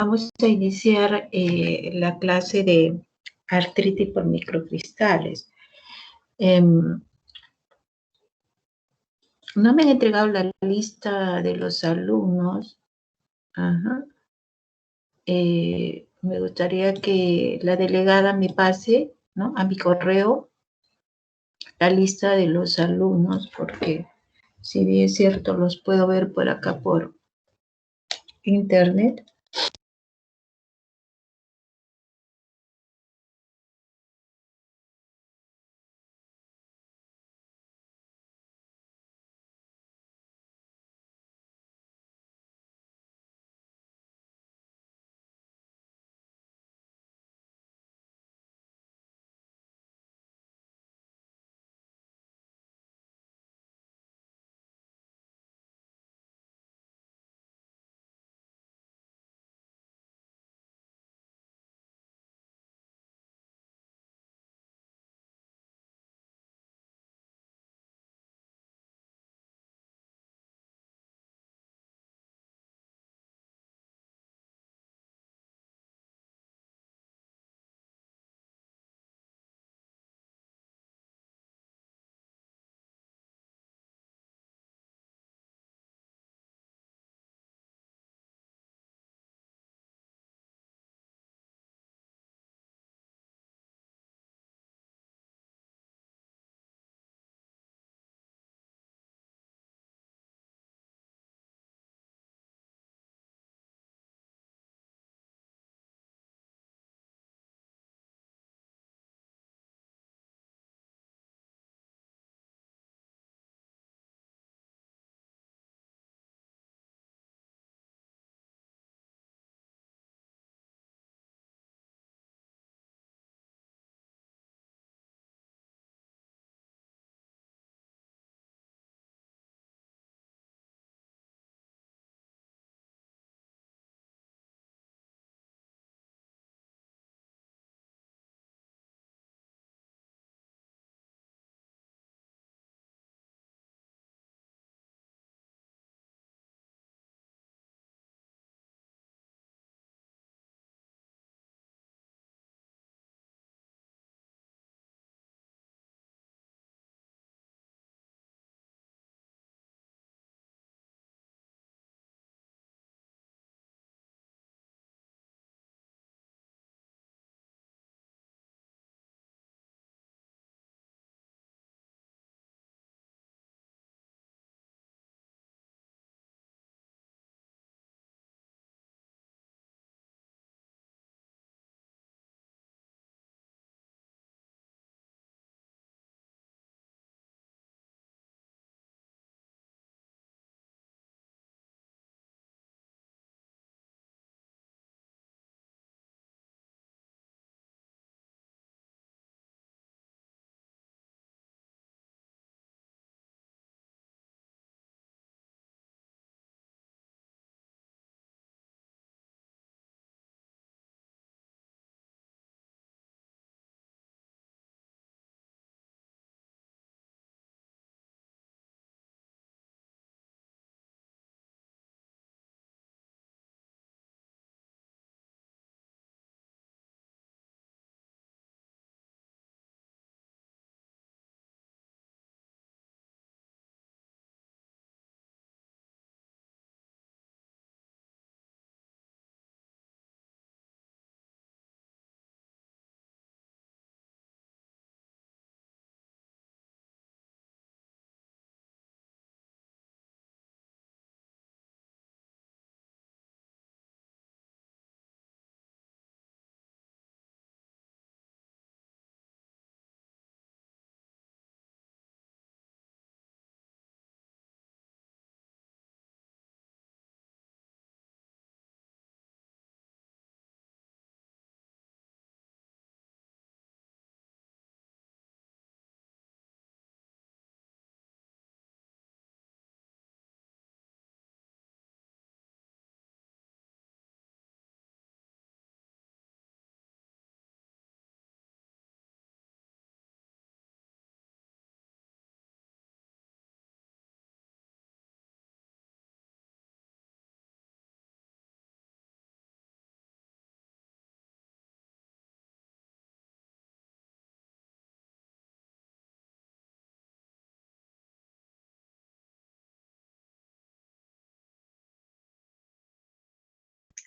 Vamos a iniciar la clase de artritis por microcristales. No me han entregado la lista de los alumnos. Ajá. Me gustaría que la delegada me pase, ¿no?, a mi correo la lista de los alumnos, porque si bien es cierto, los puedo ver por acá por internet.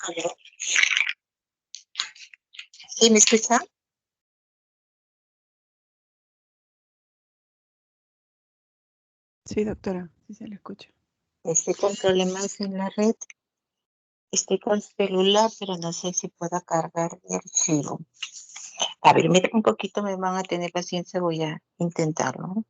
Aló. ¿Sí me escucha? Sí, doctora, sí se le escucha. Estoy con problemas en la red. Estoy con celular, pero no sé si pueda cargar mi archivo. A ver, mira, un poquito me van a tener paciencia, voy a intentarlo.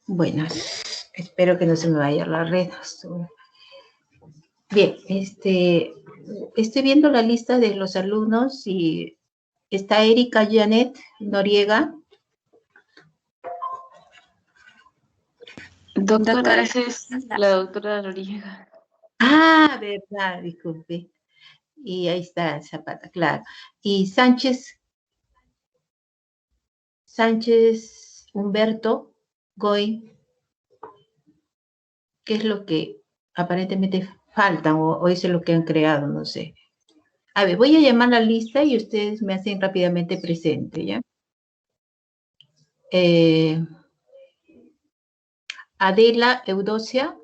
Bueno, espero que no se me vaya la red. Bien, estoy viendo la lista de los alumnos y está Erika Janet Noriega. Doctora, esa es la doctora Noriega. Ah, verdad, disculpe. Y ahí está Zapata, claro. Y Sánchez Humberto Goy, ¿qué es lo que aparentemente faltan o es lo que han creado? No sé. A ver, voy a llamar la lista y ustedes me hacen rápidamente presente, ¿ya? Adela Eudocia.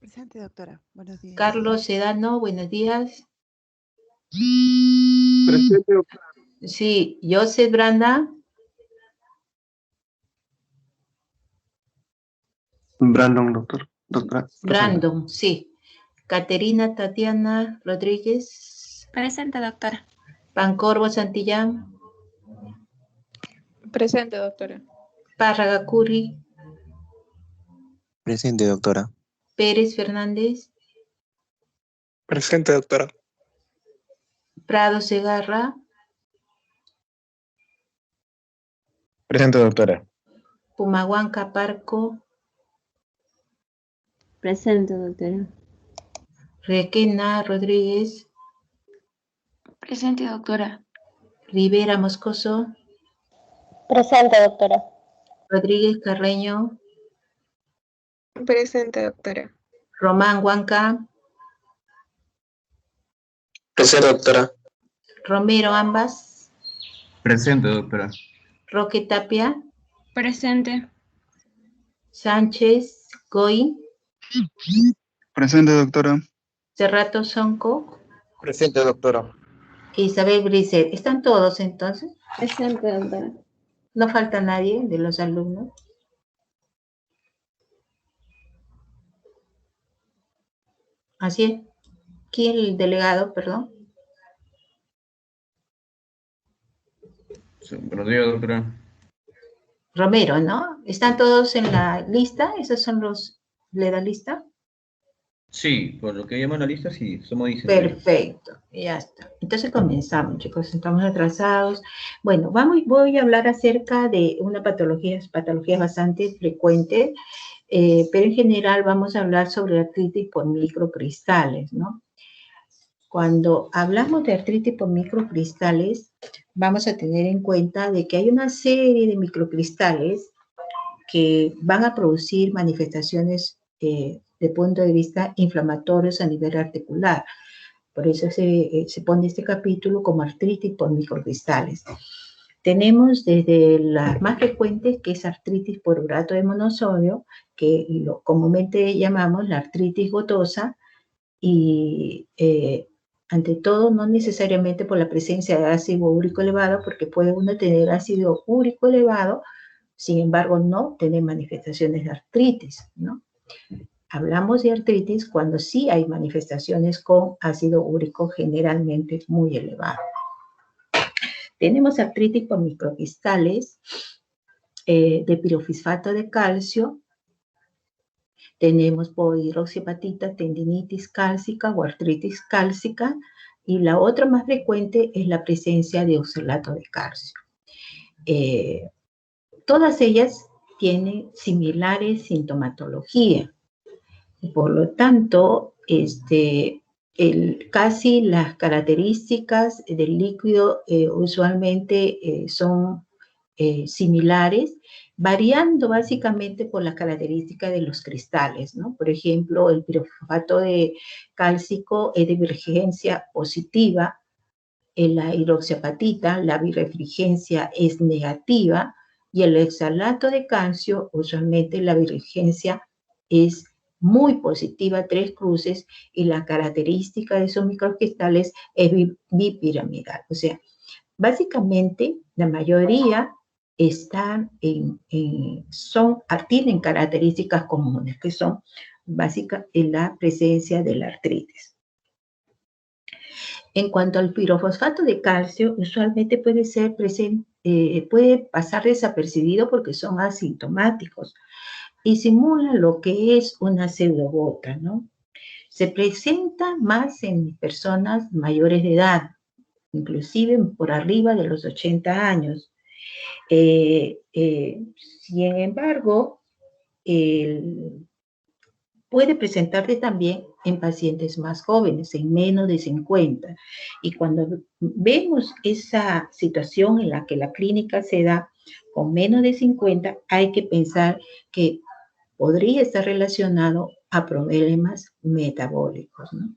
Presente, doctora. Buenos días. Carlos Sedano, buenos días. Presente, doctora. Sí, Joseph Branda. Brandon, doctora. Brandon, sí. Caterina Tatiana Rodríguez. Presente, doctora. Pancorbo Santillán. Presente, doctora. Párraga Curri. Presente, doctora. Pérez Fernández. Presente, doctora. Prado Segarra. Presente, doctora. Pumahuanca Parco. Presente, doctora. Requena Rodríguez. Presente, doctora. Rivera Moscoso. Presente, doctora. Rodríguez Carreño. Presente, doctora. Román Huanca. Presente, doctora. Romero Ambas. Presente, doctora. Roque Tapia. Presente. Sánchez Goy. Presente, doctora. Cerrato Sonco. Presente, doctora. Isabel Brisset. ¿Están todos entonces? Presente, doctora. No falta nadie de los alumnos. Así es. ¿Quién el delegado, perdón? Sí, buenos días, doctora. Romero, ¿no? ¿Están todos en la lista? ¿Esos son los de la lista? Sí, por lo que llaman la lista, sí, somos 16. Perfecto, ya está. Entonces comenzamos, chicos, estamos atrasados. Bueno, voy a hablar acerca de una patología bastante frecuente, pero en general vamos a hablar sobre artritis por microcristales, ¿no? Cuando hablamos de artritis por microcristales, vamos a tener en cuenta de que hay una serie de microcristales que van a producir manifestaciones de punto de vista inflamatorios a nivel articular. Por eso se pone este capítulo como artritis por microcristales. Tenemos desde las más frecuentes, que es artritis por urato de monosodio, que lo comúnmente llamamos la artritis gotosa, y ante todo no necesariamente por la presencia de ácido úrico elevado, porque puede uno tener ácido úrico elevado, sin embargo no tener manifestaciones de artritis, ¿no? Hablamos de artritis cuando sí hay manifestaciones con ácido úrico generalmente muy elevado. Tenemos artritis por microcristales de pirofosfato de calcio. Tenemos por hidroxiapatita, tendinitis cálcica o artritis cálcica. Y la otra más frecuente es la presencia de oxalato de calcio. Todas ellas tienen similares sintomatología. Por lo tanto, casi las características del líquido usualmente son similares, variando básicamente por las características de los cristales, ¿no? Por ejemplo, el pirofosfato de cálcico es de birefringencia positiva, en la hidroxiapatita la birefringencia es negativa y el oxalato de calcio usualmente la birefringencia es muy positiva, 3 cruces, y la característica de esos microcristales es bipiramidal. O sea, básicamente la mayoría tienen características comunes, que son básicas en la presencia de la artritis. En cuanto al pirofosfato de calcio, usualmente puede ser presente puede pasar desapercibido porque son asintomáticos y simulan lo que es una pseudogota, ¿no? Se presenta más en personas mayores de edad, inclusive por arriba de los 80 años. Sin embargo, puede presentarse también en pacientes más jóvenes, en menos de 50. Y cuando vemos esa situación en la que la clínica se da con menos de 50, hay que pensar que podría estar relacionado a problemas metabólicos, ¿no?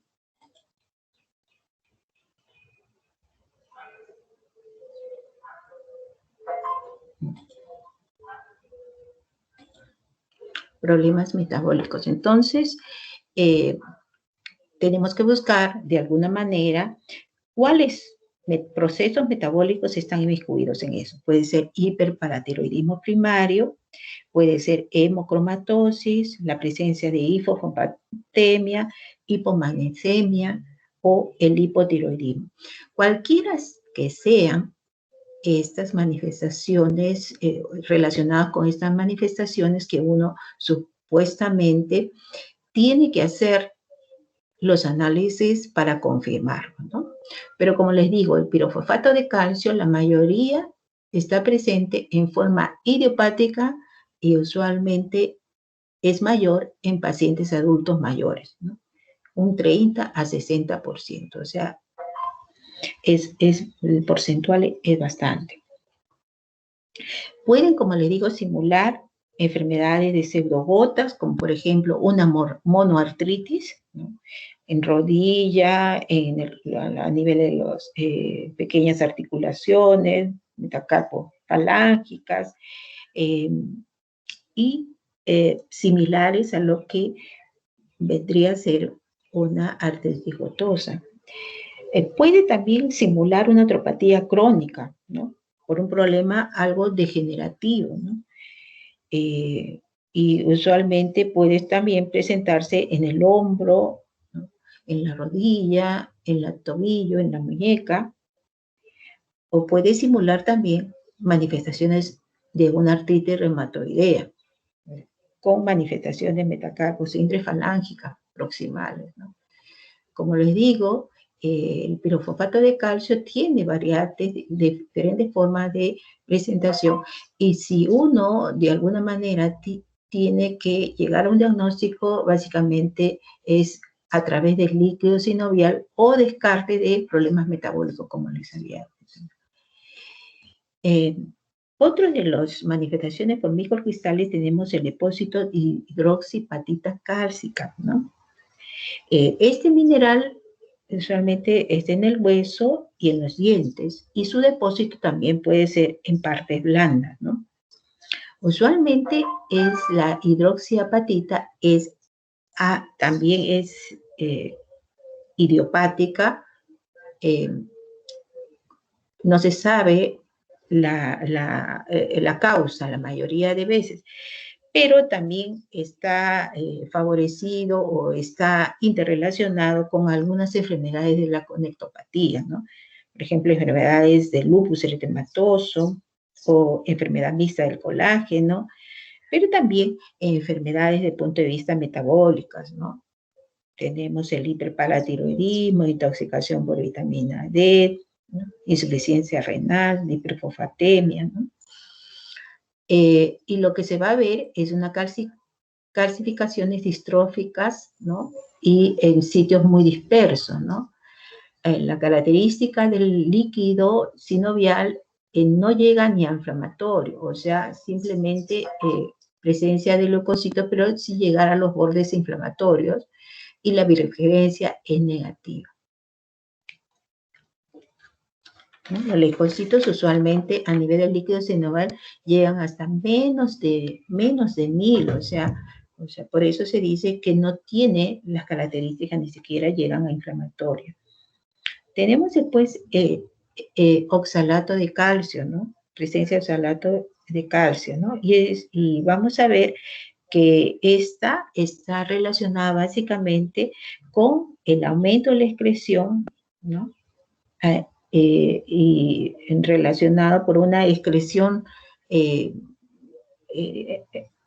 Problemas metabólicos. Entonces, tenemos que buscar de alguna manera cuáles procesos metabólicos están inmiscuidos en eso. Puede ser hiperparatiroidismo primario, puede ser hemocromatosis, la presencia de hipofosfatemia, hipomagnesemia o el hipotiroidismo. Cualquiera que sean estas manifestaciones, relacionadas con estas manifestaciones que uno supuestamente tiene que hacer los análisis para confirmarlo, ¿no? Pero como les digo, el pirofosfato de calcio, la mayoría está presente en forma idiopática y usualmente es mayor en pacientes adultos mayores, ¿no? Un 30 a 60%, o sea, el porcentual es bastante. Pueden, como les digo, simular enfermedades de pseudogotas, como por ejemplo una monoartritis, ¿no? En rodilla, a nivel de las pequeñas articulaciones, metacarpofalángicas, y similares a lo que vendría a ser una artritis gotosa. Puede también simular una artropatía crónica, ¿no? Por un problema algo degenerativo, ¿no? Y usualmente puede también presentarse en el hombro, ¿no? En la rodilla, en el tobillo, en la muñeca, o puede simular también manifestaciones de una artritis reumatoidea, con manifestaciones metacarpos falángicas proximales, ¿no? Como les digo, el pirofosfato de calcio tiene variantes de diferentes formas de presentación y si uno de alguna manera tiene que llegar a un diagnóstico, básicamente es a través del líquido sinovial o descarte de problemas metabólicos, como les había dicho. Otro de las manifestaciones por microcristales tenemos el depósito de hidroxipatita cálcica, ¿no? Este mineral usualmente está en el hueso y en los dientes, y su depósito también puede ser en partes blandas, ¿no? Usualmente es la hidroxiapatita, también es idiopática, no se sabe la causa la mayoría de veces, pero también está favorecido o está interrelacionado con algunas enfermedades de la conectopatía, ¿no? Por ejemplo, enfermedades del lupus eritematoso o enfermedad mixta del colágeno, pero también enfermedades desde el punto de vista metabólicas, ¿no? Tenemos el hiperparatiroidismo, intoxicación por vitamina D, ¿no? Insuficiencia renal, hiperfosfatemia, ¿no? Y lo que se va a ver es una calcificaciones distróficas, ¿no? Y en sitios muy dispersos, ¿no? La característica del líquido sinovial no llega ni a inflamatorio, o sea, simplemente presencia de leucocitos, pero sí llegar a los bordes inflamatorios y la virulgencia es negativa. Los leucocitos usualmente a nivel del líquido sinovial llegan hasta menos de 1000, o sea, por eso se dice que no tiene las características, ni siquiera llegan a inflamatorio. Tenemos después oxalato de calcio, ¿no? Presencia de oxalato de calcio, ¿no? Y vamos a ver que esta está relacionada básicamente con el aumento de la excreción, ¿no? y relacionado por una excreción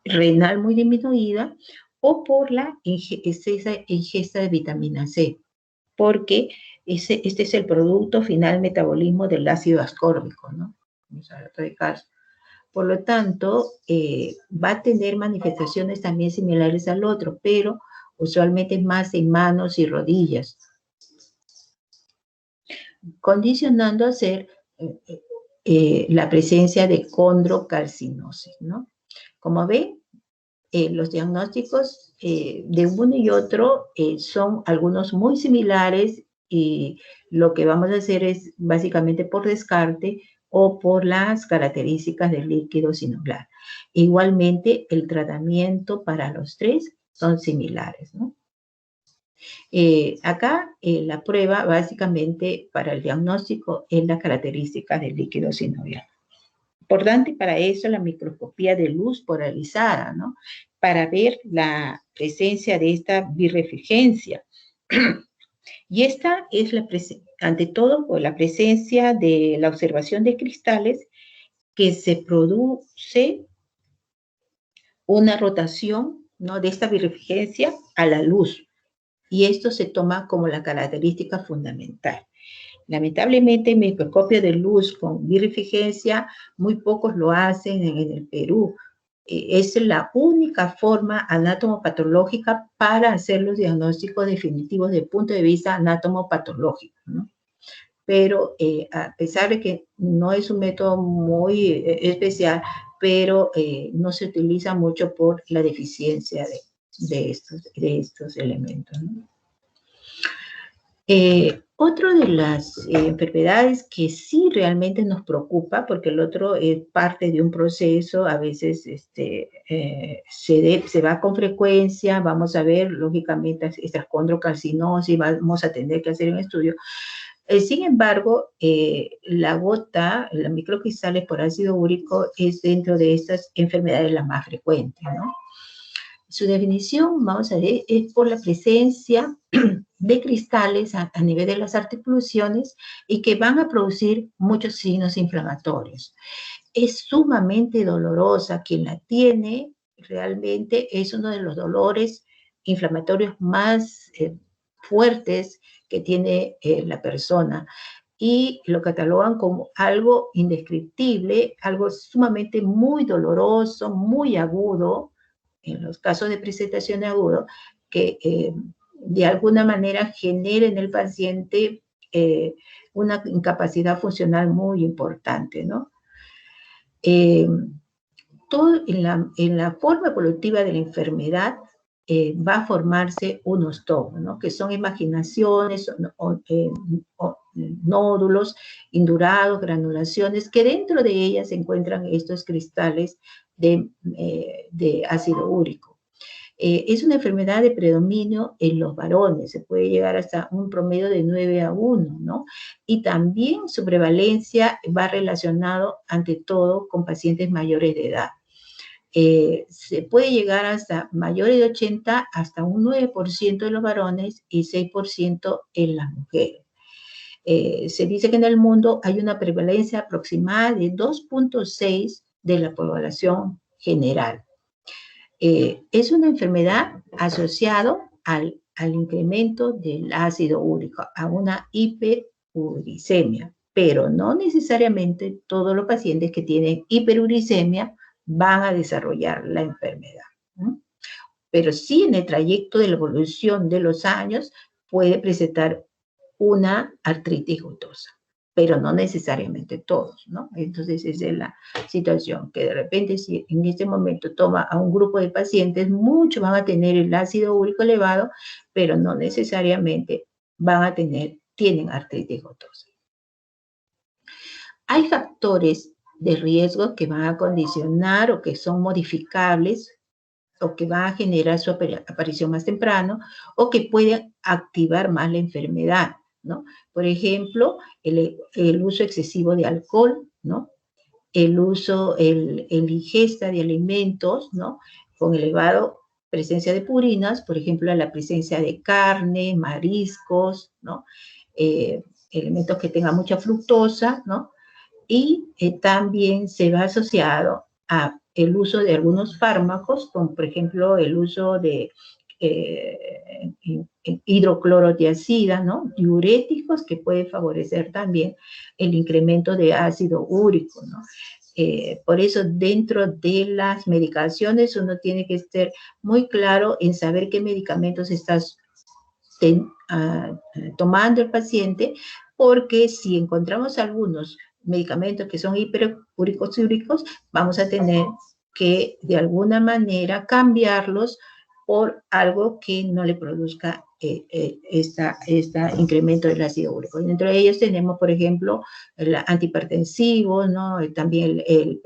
renal muy disminuida, o por la ingesta de vitamina C, porque este es el producto final metabolismo del ácido ascórbico, ¿no? Vamos a ver caso. Por lo tanto, va a tener manifestaciones también similares al otro, pero usualmente más en manos y rodillas, condicionando a ser la presencia de condrocarcinosis, ¿no? Como ven, los diagnósticos de uno y otro son algunos muy similares, y lo que vamos a hacer es básicamente por descarte o por las características del líquido sinovial. Igualmente, el tratamiento para los tres son similares, ¿no? Acá la prueba básicamente para el diagnóstico es la característica del líquido sinovial. Importante para eso la microscopía de luz polarizada, ¿no? Para ver la presencia de esta birrefringencia. Y esta es, ante todo, por la presencia de la observación de cristales, que se produce una rotación, ¿no?, de esta birrefringencia a la luz. Y esto se toma como la característica fundamental. Lamentablemente, el microscopio de luz con birrefringencia, muy pocos lo hacen en el Perú. Es la única forma anatomopatológica para hacer los diagnósticos definitivos desde el punto de vista anatomopatológico, ¿no? Pero a pesar de que no es un método muy especial, pero no se utiliza mucho por la deficiencia de estos elementos, ¿no? Otro de las enfermedades que sí realmente nos preocupa, porque el otro es parte de un proceso, a veces se va con frecuencia, vamos a ver, lógicamente, estas condrocarcinosis, vamos a tener que hacer un estudio. Sin embargo, la gota, los microcristales por ácido úrico, es dentro de estas enfermedades la más frecuente, ¿no? Su definición, vamos a ver, es por la presencia de cristales a nivel de las articulaciones y que van a producir muchos signos inflamatorios. Es sumamente dolorosa. Quien la tiene realmente es uno de los dolores inflamatorios más fuertes que tiene la persona, y lo catalogan como algo indescriptible, algo sumamente muy doloroso, muy agudo, en los casos de presentación aguda, que de alguna manera genera en el paciente una incapacidad funcional muy importante, ¿no? Todo en la forma evolutiva de la enfermedad va a formarse unos tomos, ¿no?, que son imaginaciones, nódulos, indurados, granulaciones, que dentro de ellas se encuentran estos cristales de ácido úrico. Es una enfermedad de predominio en los varones, se puede llegar hasta un promedio de 9-1, ¿no? Y también su prevalencia va relacionado ante todo con pacientes mayores de edad. Se puede llegar hasta mayores de 80, hasta un 9% de los varones y 6% en las mujeres. Se dice que en el mundo hay una prevalencia aproximada de 2.6 de la población general. Es una enfermedad asociada al incremento del ácido úrico, a una hiperuricemia, pero no necesariamente todos los pacientes que tienen hiperuricemia van a desarrollar la enfermedad, ¿no? Pero sí, en el trayecto de la evolución de los años puede presentar una artritis goutosa, pero no necesariamente todos, ¿no? Entonces esa es la situación, que de repente si en este momento toma a un grupo de pacientes, muchos van a tener el ácido úrico elevado, pero no necesariamente tienen artritis goutosa. Hay factores de riesgo que van a condicionar o que son modificables o que van a generar su aparición más temprano o que pueden activar más la enfermedad, ¿no? Por ejemplo, el uso excesivo de alcohol, ¿no? El ingesta de alimentos, ¿no?, con elevado presencia de purinas, por ejemplo, la presencia de carne, mariscos, ¿no? elementos que tengan mucha fructosa, ¿no? Y también se va asociado a el uso de algunos fármacos, como por ejemplo el uso de hidroclorotiazida, ¿no? Diuréticos que puede favorecer también el incremento de ácido úrico, ¿no? Por eso dentro de las medicaciones uno tiene que estar muy claro en saber qué medicamentos estás tomando el paciente, porque si encontramos algunos medicamentos que son hiperúricos, vamos a tener que de alguna manera cambiarlos por algo que no le produzca este incremento del ácido úrico. Y dentro de ellos tenemos, por ejemplo, el antihipertensivo, ¿no? También el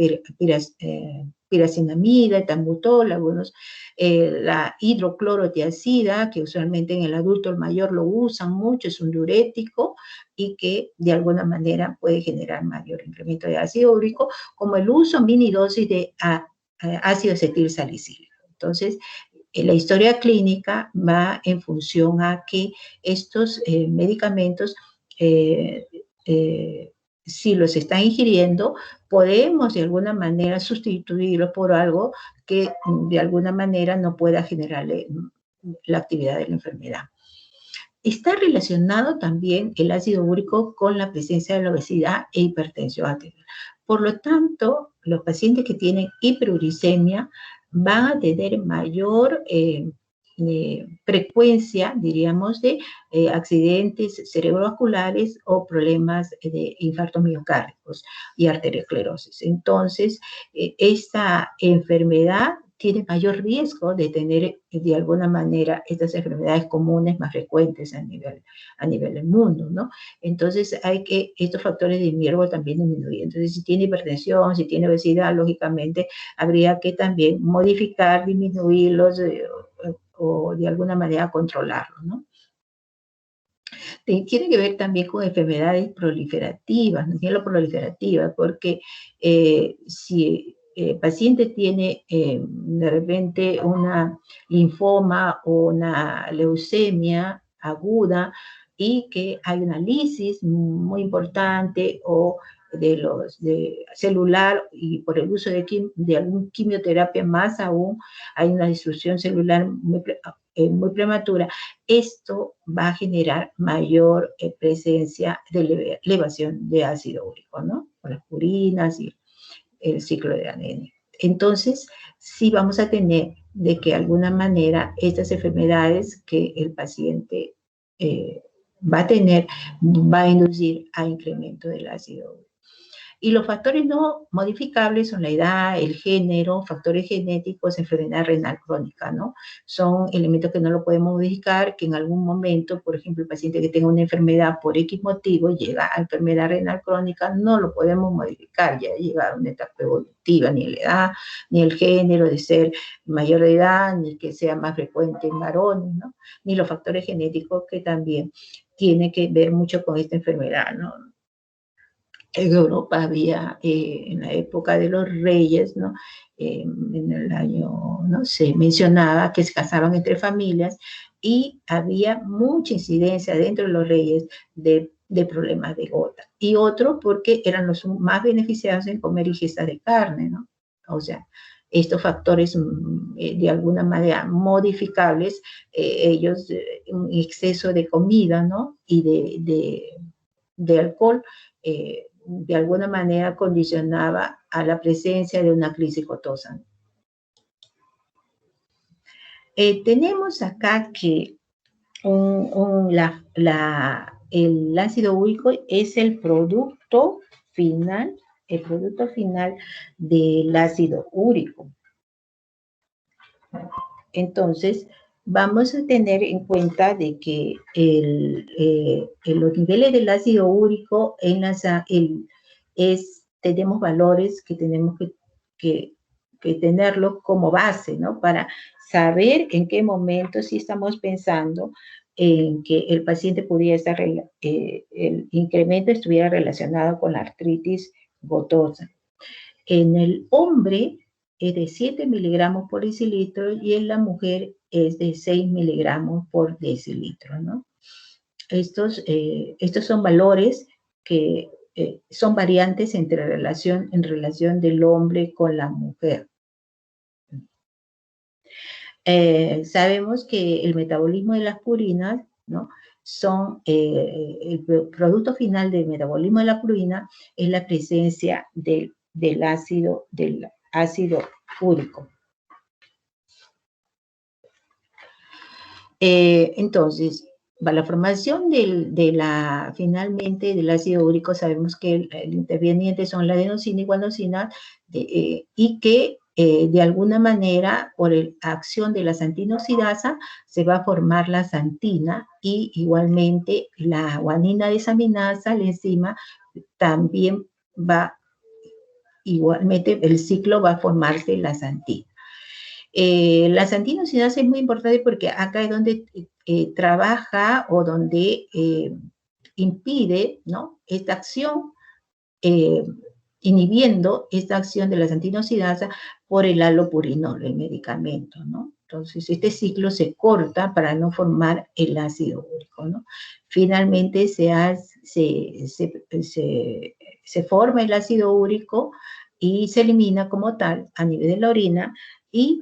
piracinamida, el tambutol, algunos, la hidroclorotiazida, que usualmente en el adulto mayor lo usan mucho, es un diurético y que de alguna manera puede generar mayor incremento de ácido úrico, como el uso minidosis de ácido acetil salicílico. Entonces, la historia clínica va en función a que estos medicamentos, si los están ingiriendo, podemos de alguna manera sustituirlos por algo que de alguna manera no pueda generarle la actividad de la enfermedad. Está relacionado también el ácido úrico con la presencia de la obesidad e hipertensión arterial. Por lo tanto, los pacientes que tienen hiperuricemia van a tener mayor frecuencia, diríamos, de accidentes cerebrovasculares o problemas de infartos miocárdicos y arteriosclerosis. Entonces, esta enfermedad tiene mayor riesgo de tener de alguna manera estas enfermedades comunes más frecuentes a nivel del mundo, ¿no? Entonces hay que estos factores de riesgo también disminuir. Entonces si tiene hipertensión, si tiene obesidad, lógicamente habría que también modificar, disminuirlos o de alguna manera controlarlos, ¿no? Tiene que ver también con enfermedades proliferativas, ¿no? Tiene proliferativa, porque si el paciente tiene de repente una linfoma o una leucemia aguda y que hay una lisis muy importante o de celular y por el uso de alguna quimioterapia más aún, hay una destrucción celular muy prematura, esto va a generar mayor presencia de elevación de ácido úrico, ¿no? Por las purinas y el ciclo de anemia. Entonces, sí vamos a tener de que de alguna manera estas enfermedades que el paciente va a tener, va a inducir a incremento del ácido úrico. Y los factores no modificables son la edad, el género, factores genéticos, enfermedad renal crónica, ¿no? Son elementos que no lo podemos modificar, que en algún momento, por ejemplo, el paciente que tenga una enfermedad por X motivo llega a enfermedad renal crónica, no lo podemos modificar, ya llega a una etapa evolutiva, ni la edad, ni el género de ser mayor de edad, ni que sea más frecuente en varones, ¿no? Ni los factores genéticos que también tienen que ver mucho con esta enfermedad, ¿no? En Europa había, en la época de los reyes, ¿no? En el año, no sé, mencionaba que se casaban entre familias y había mucha incidencia dentro de los reyes de problemas de gota. Y otro porque eran los más beneficiados en comer ingestas de carne, ¿no? O sea, estos factores de alguna manera modificables, ellos, un exceso de comida, ¿no? Y de alcohol, de alguna manera condicionaba a la presencia de una crisis cotosa. Tenemos acá que el ácido úrico es el producto final del ácido úrico. Entonces, vamos a tener en cuenta de que los niveles del ácido úrico tenemos valores que tenemos que tenerlo como base, ¿no? Para saber en qué momento sí estamos pensando en que el paciente pudiera estar, el incremento estuviera relacionado con la artritis gotosa. En el hombre es de 7 miligramos por decilitro y en la mujer es de 6 miligramos por decilitro, ¿no? estos son valores que son variantes en relación del hombre con la mujer. Sabemos que el metabolismo de las purinas, ¿no? El producto final del metabolismo de la purina es la presencia del ácido úrico. Entonces, para la formación finalmente del ácido úrico, sabemos que el interviniente son la adenosina y guanosina, y que de alguna manera, por la acción de la xantinoxidasa, se va a formar la xantina, y igualmente la guanina desaminasa, la enzima, también igualmente el ciclo va a formarse la xantina. La xantinoxidasa es muy importante porque acá es donde trabaja o donde impide, ¿no?, esta acción, inhibiendo esta acción de la xantinoxidasa por el halopurinol, el medicamento, ¿no? Entonces, este ciclo se corta para no formar el ácido úrico, ¿no? Finalmente se forma el ácido úrico y se elimina como tal a nivel de la orina, y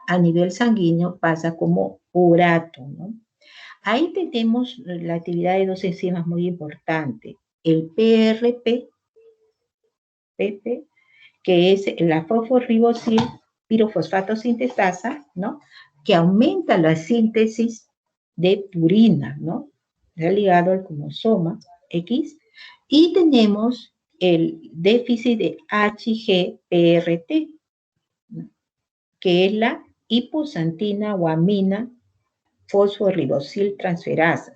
a nivel sanguíneo pasa como urato, ¿no? Ahí tenemos la actividad de dos enzimas muy importantes, el PRP, que es la fosforibosil pirofosfato sintetasa, ¿no?, que aumenta la síntesis de purina, ¿no?, está ligado al cromosoma X, y tenemos el déficit de HGPRT, ¿no?, que es la hipoxantina guamina fosforibosil transferasa.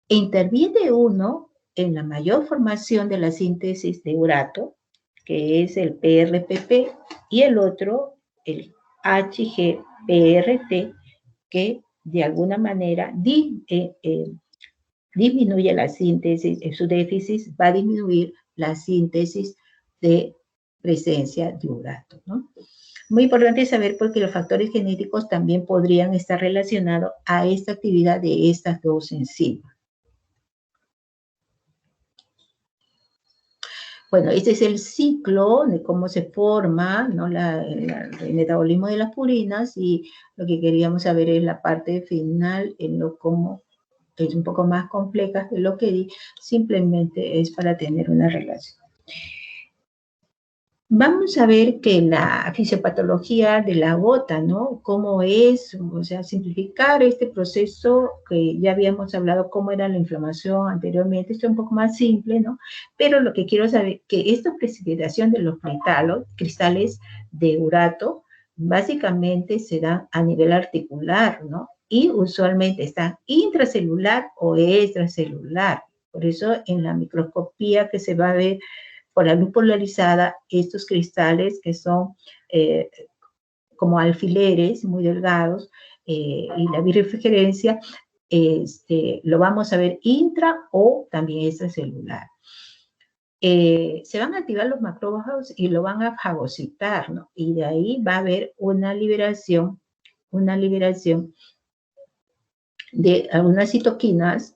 Interviene uno en la mayor formación de la síntesis de urato, que es el PRPP, y el otro, el HGPRT, que de alguna manera disminuye la síntesis, su déficit va a disminuir la síntesis de presencia de urato, ¿no? Muy importante saber, porque los factores genéticos también podrían estar relacionados a esta actividad de estas dos enzimas. Bueno, este es el ciclo de cómo se forma, ¿no?, el metabolismo de las purinas, y lo que queríamos saber es la parte final, cómo es un poco más compleja de lo que di, simplemente es para tener una relación. Vamos a ver que la fisiopatología de la gota, ¿no?, cómo es, o sea, simplificar este proceso que ya habíamos hablado, cómo era la inflamación anteriormente. Esto es un poco más simple, ¿no? Pero lo que quiero saber, que esta precipitación de los cristales de urato, básicamente se dan a nivel articular, ¿no? Y usualmente están intracelular o extracelular. Por eso en la microscopía que se va a ver por la luz polarizada, estos cristales que son como alfileres muy delgados, y la birefringencia, lo vamos a ver intra o también extracelular. Se van a activar los macrófagos y lo van a fagocitar, ¿no? Y de ahí va a haber una liberación de algunas citoquinas,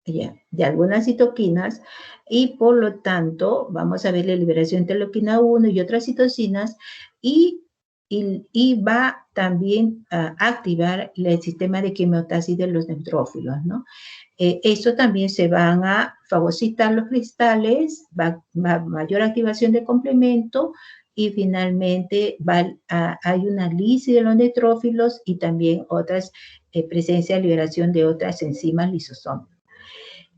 de algunas citoquinas, y por lo tanto vamos a ver la liberación de interleuquina 1 y otras citocinas, y va también a activar el sistema de quimiotaxis de los neutrófilos, ¿no? Esto también se van a fagocitar los cristales, va mayor activación de complemento, y finalmente hay una lisis de los neutrófilos y también otras presencia de liberación de otras enzimas lisosómicas.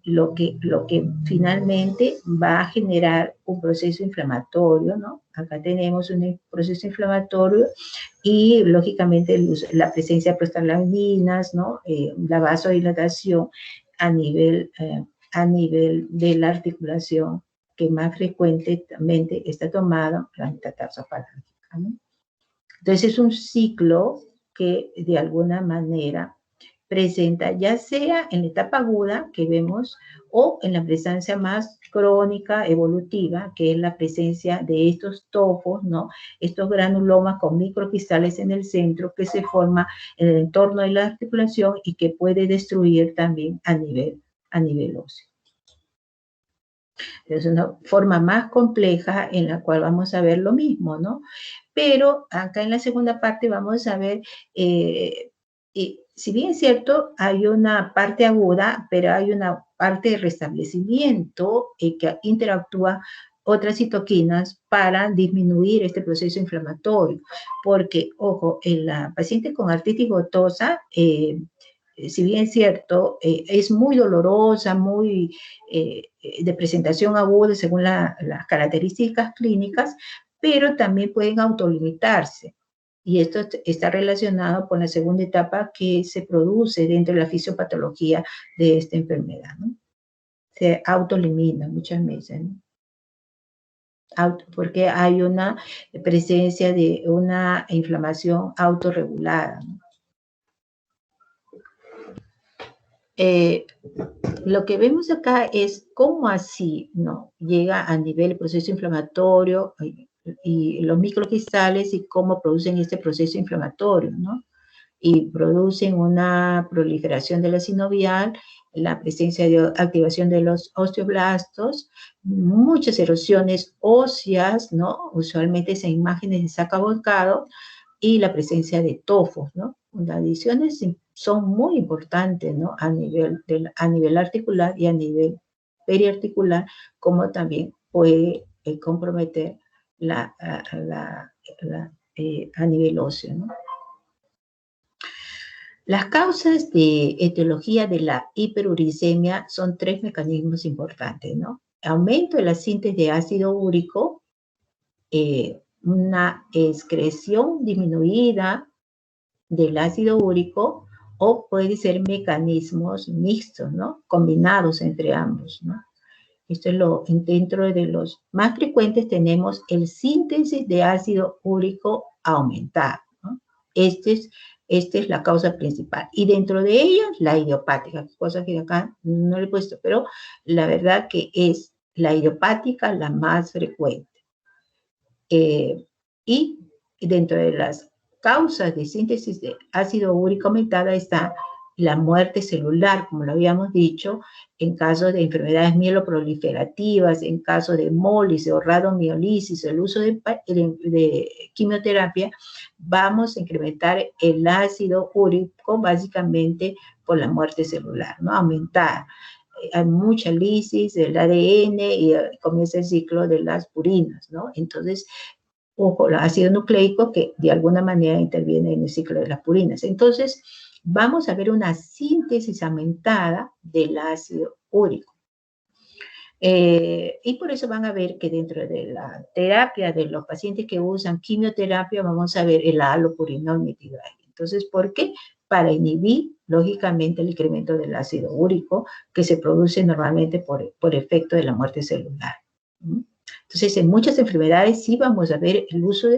Lo que finalmente va a generar un proceso inflamatorio, ¿no? Acá tenemos un proceso inflamatorio y, lógicamente, la presencia de prostaglandinas, ¿no? La vasodilatación a nivel de la articulación, que más frecuentemente está tomada la metatarsofalángica, ¿no? Entonces, es un ciclo que, de alguna manera, presenta ya sea en la etapa aguda que vemos o en la presencia más crónica evolutiva, que es la presencia de estos tofos, ¿no? Estos granulomas con microcristales en el centro que se forma en el entorno de la articulación y que puede destruir también a nivel óseo. Es una forma más compleja en la cual vamos a ver lo mismo, ¿no? Pero acá en la segunda parte vamos a ver, si bien es cierto, hay una parte aguda, pero hay una parte de restablecimiento que interactúa otras citoquinas para disminuir este proceso inflamatorio. Porque, ojo, en la paciente con artritis gotosa, si bien es cierto, es muy dolorosa, muy de presentación aguda según las características clínicas, pero también pueden autolimitarse. Y esto está relacionado con la segunda etapa que se produce dentro de la fisiopatología de esta enfermedad, ¿no? Se autolimita muchas veces, ¿no? Porque hay una presencia de una inflamación autorregulada, ¿no? Lo que vemos acá es cómo así, ¿no? Llega a nivel del proceso inflamatorio y los microcristales y cómo producen este proceso inflamatorio, ¿no? Y producen una proliferación de la sinovial, la presencia de activación de los osteoblastos, muchas erosiones óseas, ¿no? Usualmente esas imágenes de saca volcado, y la presencia de tofos, ¿no? Las adiciones son muy importantes, ¿no? A nivel articular y a nivel periarticular, como también puede comprometer a nivel óseo, ¿no? Las causas de etiología de la hiperuricemia son 3 mecanismos importantes, ¿no? Aumento de la síntesis de ácido úrico, una excreción disminuida del ácido úrico, o puede ser mecanismos mixtos, ¿no? Combinados entre ambos, ¿no? Esto es dentro de los más frecuentes tenemos el síntesis de ácido úrico aumentado, ¿no? Esta es la causa principal. Y dentro de ellas, la idiopática, cosa que acá no le he puesto, pero la verdad que es la idiopática la más frecuente. Y dentro de las causas de síntesis de ácido úrico aumentada está la muerte celular, como lo habíamos dicho, en caso de enfermedades mieloproliferativas, en caso de hemólisis o radomiolisis, el uso de quimioterapia, vamos a incrementar el ácido úrico básicamente por la muerte celular, ¿no? Aumentada. Hay mucha lisis del ADN y comienza el ciclo de las purinas, ¿no? Entonces, ojo, el ácido nucleico que de alguna manera interviene en el ciclo de las purinas. Entonces, vamos a ver una síntesis aumentada del ácido úrico. Y por eso van a ver que dentro de la terapia de los pacientes que usan quimioterapia, vamos a ver el halopurinol metidrag. Entonces, ¿por qué? Para inhibir, lógicamente, el incremento del ácido úrico que se produce normalmente por efecto de la muerte celular. Entonces, en muchas enfermedades sí vamos a ver el uso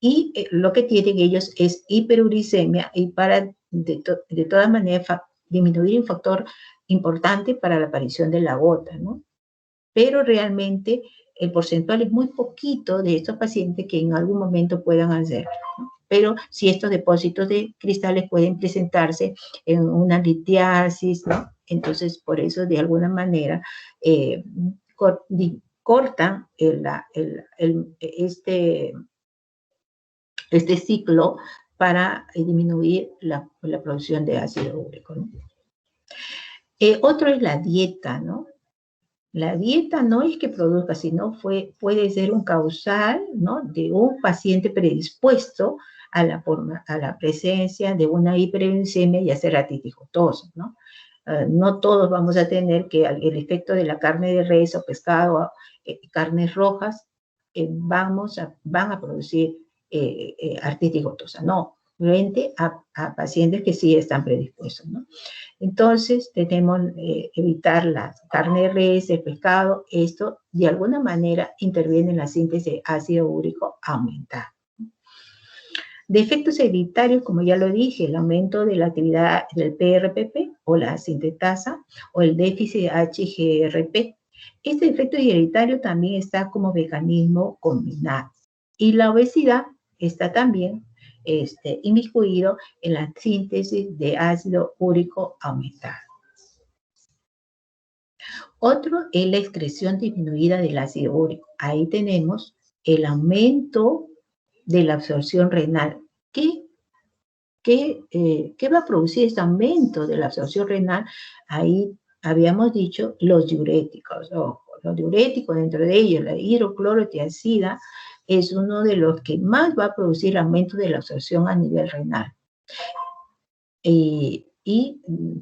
y lo que tienen ellos es hiperuricemia, y para de todas maneras disminuir un factor importante para la aparición de la gota, ¿no? Pero realmente el porcentual es muy poquito de estos pacientes que en algún momento puedan hacerlo, ¿no? Pero si estos depósitos de cristales pueden presentarse en una litiasis, ¿no? Entonces, por eso, de alguna manera, cortan este ciclo para disminuir la producción de ácido úrico, ¿no? Otro es la dieta, ¿no? La dieta no es que produzca, sino puede ser un causal, ¿no? De un paciente predispuesto a la presencia de una hiperuricemia y a ser artritis gotosa, ¿no? No todos vamos a tener que el efecto de la carne de res o pescado, carnes rojas, van a producir artritis gotosa. No, frente a pacientes que sí están predispuestos, ¿no? Entonces, tenemos evitar la carne de res, el pescado. Esto, de alguna manera, interviene en la síntesis de ácido úrico aumentada. De efectos hereditarios, como ya lo dije, el aumento de la actividad del PRPP o la sintetasa o el déficit de HGRP. Este efecto hereditario también está como mecanismo combinado. Y la obesidad está también inmiscuido en la síntesis de ácido úrico aumentado. Otro es la excreción disminuida del ácido úrico. Ahí tenemos el aumento de la absorción renal. ¿Qué va a producir este aumento de la absorción renal? Ahí habíamos dicho los diuréticos. Ojo, los diuréticos, dentro de ellos la hidroclorotiazida, es uno de los que más va a producir aumento de la absorción a nivel renal. Y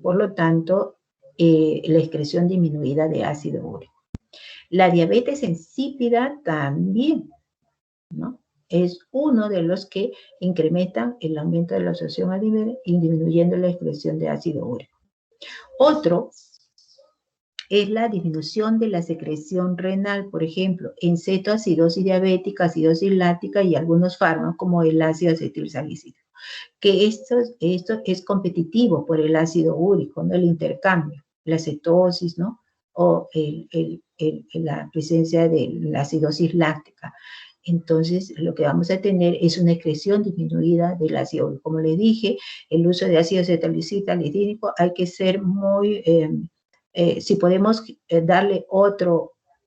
por lo tanto, la excreción disminuida de ácido úrico. La diabetes insípida también, ¿no? Es uno de los que incrementan el aumento de la absorción a nivel y disminuyendo la excreción de ácido úrico. Otro es la disminución de la secreción renal, por ejemplo, en cetoacidosis diabética, acidosis láctica y algunos fármacos como el ácido acetilsalicílico, que esto es competitivo por el ácido úrico, ¿no? El intercambio, la cetosis, ¿no? O la presencia de la acidosis láctica. Entonces, lo que vamos a tener es una excreción disminuida del ácido úrico. Como les dije, el uso de ácido acetilsalicílico hay que ser muy... si podemos darle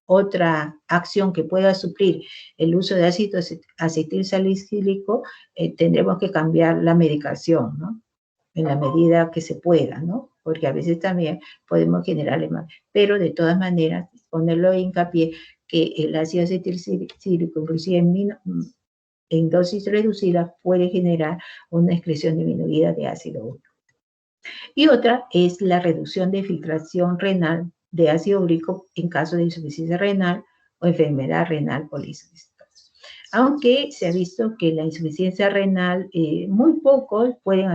otra acción que pueda suplir el uso de ácido acetilsalicílico, tendremos que cambiar la medicación, ¿no? En la medida que se pueda, ¿no? Porque a veces también podemos generarle más. Pero de todas maneras, ponerlo en hincapié que el ácido acetilsalicílico, inclusive en dosis reducidas, puede generar una excreción disminuida de ácido úrico. Y otra es la reducción de filtración renal de ácido úrico en caso de insuficiencia renal o enfermedad renal policística. Aunque se ha visto que la insuficiencia renal, muy pocos pueden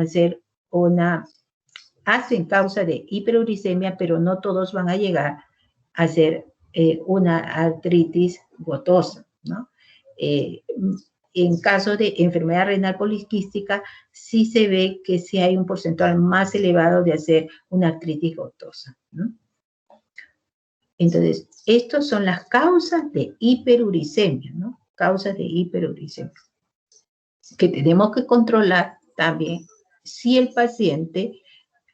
hacen causa de hiperuricemia, pero no todos van a llegar a hacer una artritis gotosa, ¿no? En caso de enfermedad renal poliquística, sí se ve que sí hay un porcentaje más elevado de hacer una artritis gotosa, ¿no? Entonces, estas son las causas de hiperuricemia, ¿no? Causas de hiperuricemia, que tenemos que controlar también si el paciente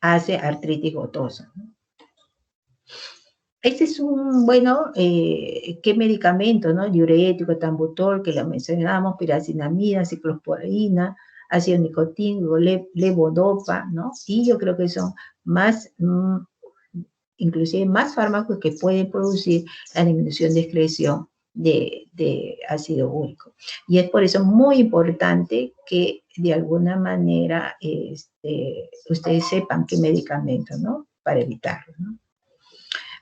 hace artritis gotosa, ¿no? Este es ¿qué medicamento, no? Diurético, tambutol, que lo mencionamos, piracinamida, ciclosporina, ácido nicotínico, levodopa, ¿no? Y yo creo que son inclusive más fármacos que pueden producir la disminución de excreción de ácido úrico. Y es por eso muy importante que de alguna manera ustedes sepan qué medicamento, ¿no? Para evitarlo, ¿no?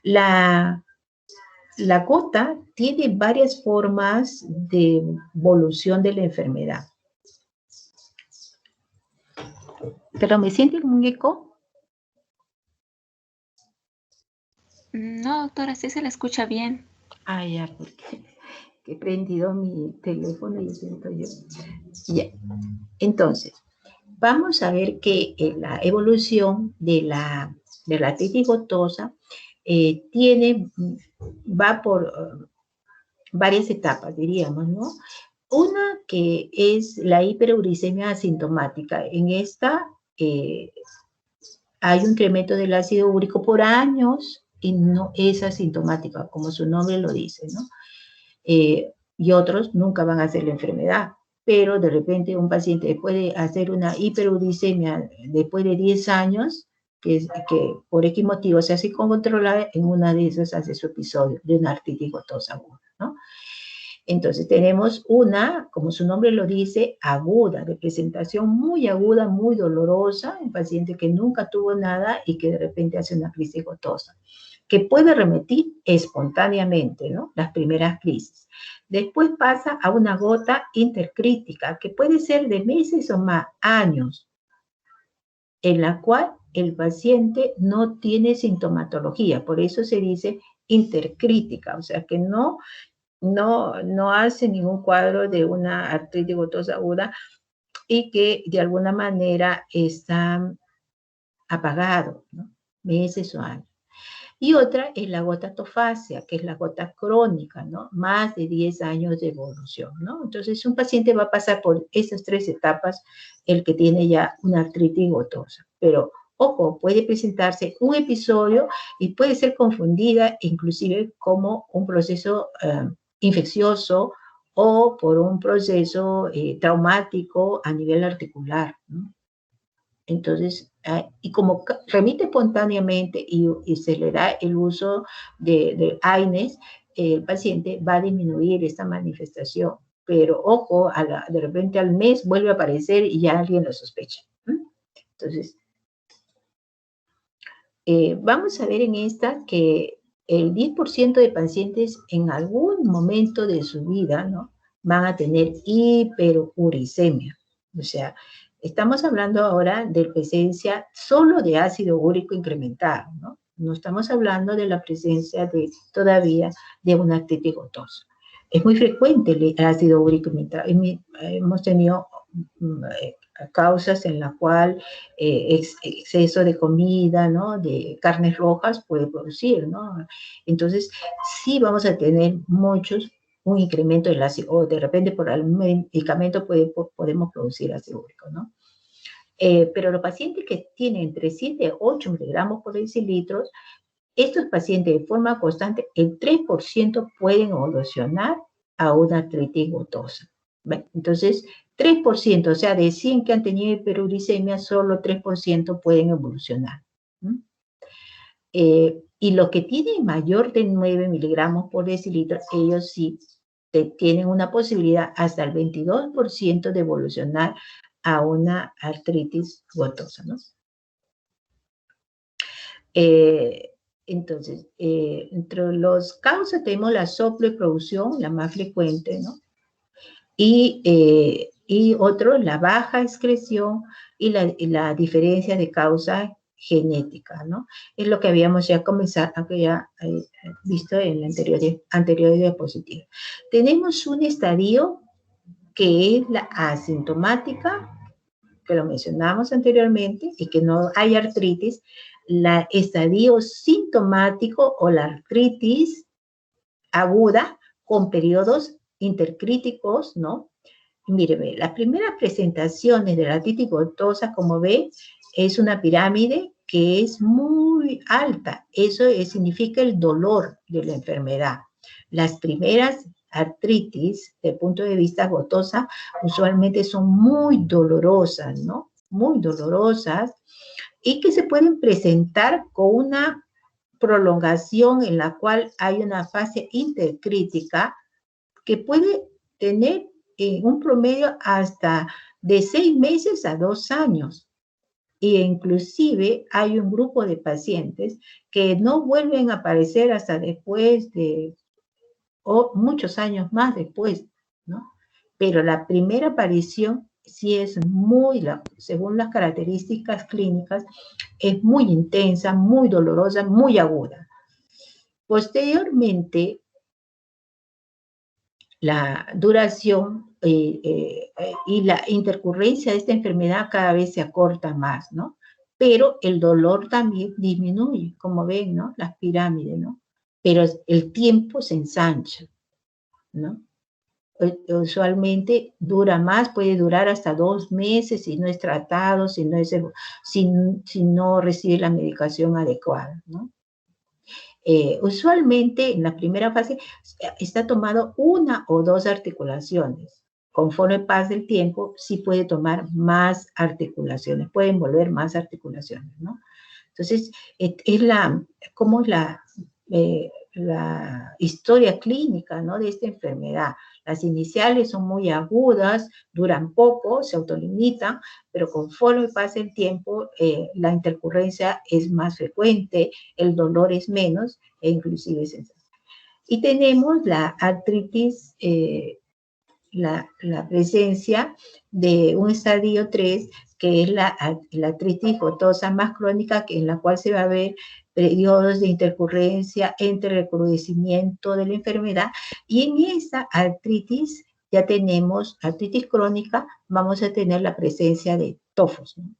La gota tiene varias formas de evolución de la enfermedad. ¿Pero me sienten un eco? No, doctora, sí se la escucha bien. Ah, ya, porque he prendido mi teléfono y siento yo. Ya. Entonces, vamos a ver que la evolución de la artritis gotosa va por varias etapas, diríamos, ¿no? Una que es la hiperuricemia asintomática. En esta hay un incremento del ácido úrico por años y no es asintomática, como su nombre lo dice, ¿no? Y otros nunca van a hacer la enfermedad, pero de repente un paciente puede hacer una hiperuricemia después de 10 años, que por X motivo se hace controlada, en una de esas hace su episodio de una artritis gotosa aguda, ¿no? Entonces tenemos una, como su nombre lo dice, aguda, de presentación muy aguda, muy dolorosa, un paciente que nunca tuvo nada y que de repente hace una crisis gotosa, que puede remitir espontáneamente, ¿no? Las primeras crisis. Después pasa a una gota intercrítica, que puede ser de meses o más, años, en la cual el paciente no tiene sintomatología, por eso se dice intercrítica, o sea que no hace ningún cuadro de una artritis gotosa aguda y que de alguna manera está apagado, ¿no? Meses o años. Y otra es la gota atofasia, que es la gota crónica, ¿no? Más de 10 años de evolución, ¿no? Entonces, un paciente va a pasar por esas 3 etapas, el que tiene ya una artritis gotosa. Pero, ojo, puede presentarse un episodio y puede ser confundida inclusive como un proceso infeccioso o por un proceso traumático a nivel articular, ¿no? Entonces, y como remite espontáneamente y se le da el uso de AINES, el paciente va a disminuir esta manifestación. Pero ojo, de repente al mes vuelve a aparecer y ya alguien lo sospecha. Entonces, vamos a ver en esta que el 10% de pacientes en algún momento de su vida, ¿no?, van a tener hiperuricemia. O sea, estamos hablando ahora de presencia solo de ácido úrico incrementado, ¿no? No estamos hablando de la presencia todavía de una artritis gotosa. Es muy frecuente el ácido úrico incrementado. Hemos tenido causas en la cual exceso de comida, ¿no?, de carnes rojas puede producir, ¿no? Entonces, sí vamos a tener un incremento del ácido, o de repente por algún medicamento podemos producir ácido úrico, ¿no? Pero los pacientes que tienen entre 7 y 8 miligramos por decilitro, estos pacientes de forma constante, el 3% pueden evolucionar a una artritis gotosa. Entonces, 3%, o sea, de 100 que han tenido hiperuricemia, solo 3% pueden evolucionar. Y los que tienen mayor de 9 miligramos por decilitro, ellos sí tienen una posibilidad hasta el 22% de evolucionar a una artritis gotosa, ¿no? Entonces, entre las causas tenemos la soploproducción, la más frecuente, ¿no? Y otro, la baja excreción y la diferencia de causa genética, ¿no? Es lo que habíamos ya visto en la anterior diapositiva. Tenemos un estadio que es la asintomática, que lo mencionamos anteriormente, y que no hay artritis, la estadio sintomático o la artritis aguda con periodos intercríticos, ¿no? Mire, las primeras presentaciones de la artritis gotosa, como ve, es una pirámide que es muy alta. Eso significa el dolor de la enfermedad. Las primeras artritis, desde el punto de vista gotosa, usualmente son muy dolorosas, ¿no? Muy dolorosas, y que se pueden presentar con una prolongación en la cual hay una fase intercrítica que puede tener un promedio hasta de 6 meses a 2 años. E inclusive hay un grupo de pacientes que no vuelven a aparecer hasta después o muchos años más después, ¿no? Pero la primera aparición sí es según las características clínicas, es muy intensa, muy dolorosa, muy aguda. Posteriormente, la duración y la intercurrencia de esta enfermedad cada vez se acorta más, ¿no? Pero el dolor también disminuye, como ven, ¿no? Las pirámides, ¿no? Pero el tiempo se ensancha, ¿no? Usualmente dura más, puede durar hasta 2 meses si no es tratado, si no recibe la medicación adecuada, ¿no? Usualmente en la primera fase está tomado 1 o 2 articulaciones. Conforme pasa el tiempo, sí puede tomar más articulaciones, pueden volver más articulaciones, ¿no? Entonces, ¿cómo es la historia clínica, ¿no?, de esta enfermedad? Las iniciales son muy agudas, duran poco, se autolimitan, pero conforme pasa el tiempo, la intercurrencia es más frecuente, el dolor es menos e inclusive es sensación. Y tenemos la artritis, la presencia de un estadio 3, que es la artritis gotosa más crónica, en la cual se va a ver periodos de intercurrencia entre recrudecimiento de la enfermedad, y en esa artritis ya tenemos artritis crónica, vamos a tener la presencia de tofos, ¿no?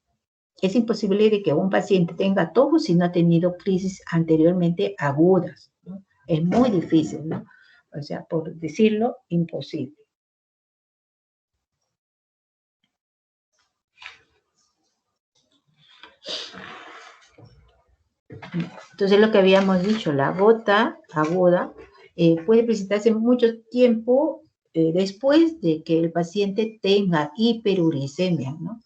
Es imposible de que un paciente tenga tofos si no ha tenido crisis anteriormente agudas, ¿no? Es muy difícil, ¿no? O sea, por decirlo, imposible. Entonces, lo que habíamos dicho, la gota aguda puede presentarse mucho tiempo después de que el paciente tenga hiperuricemia, ¿no?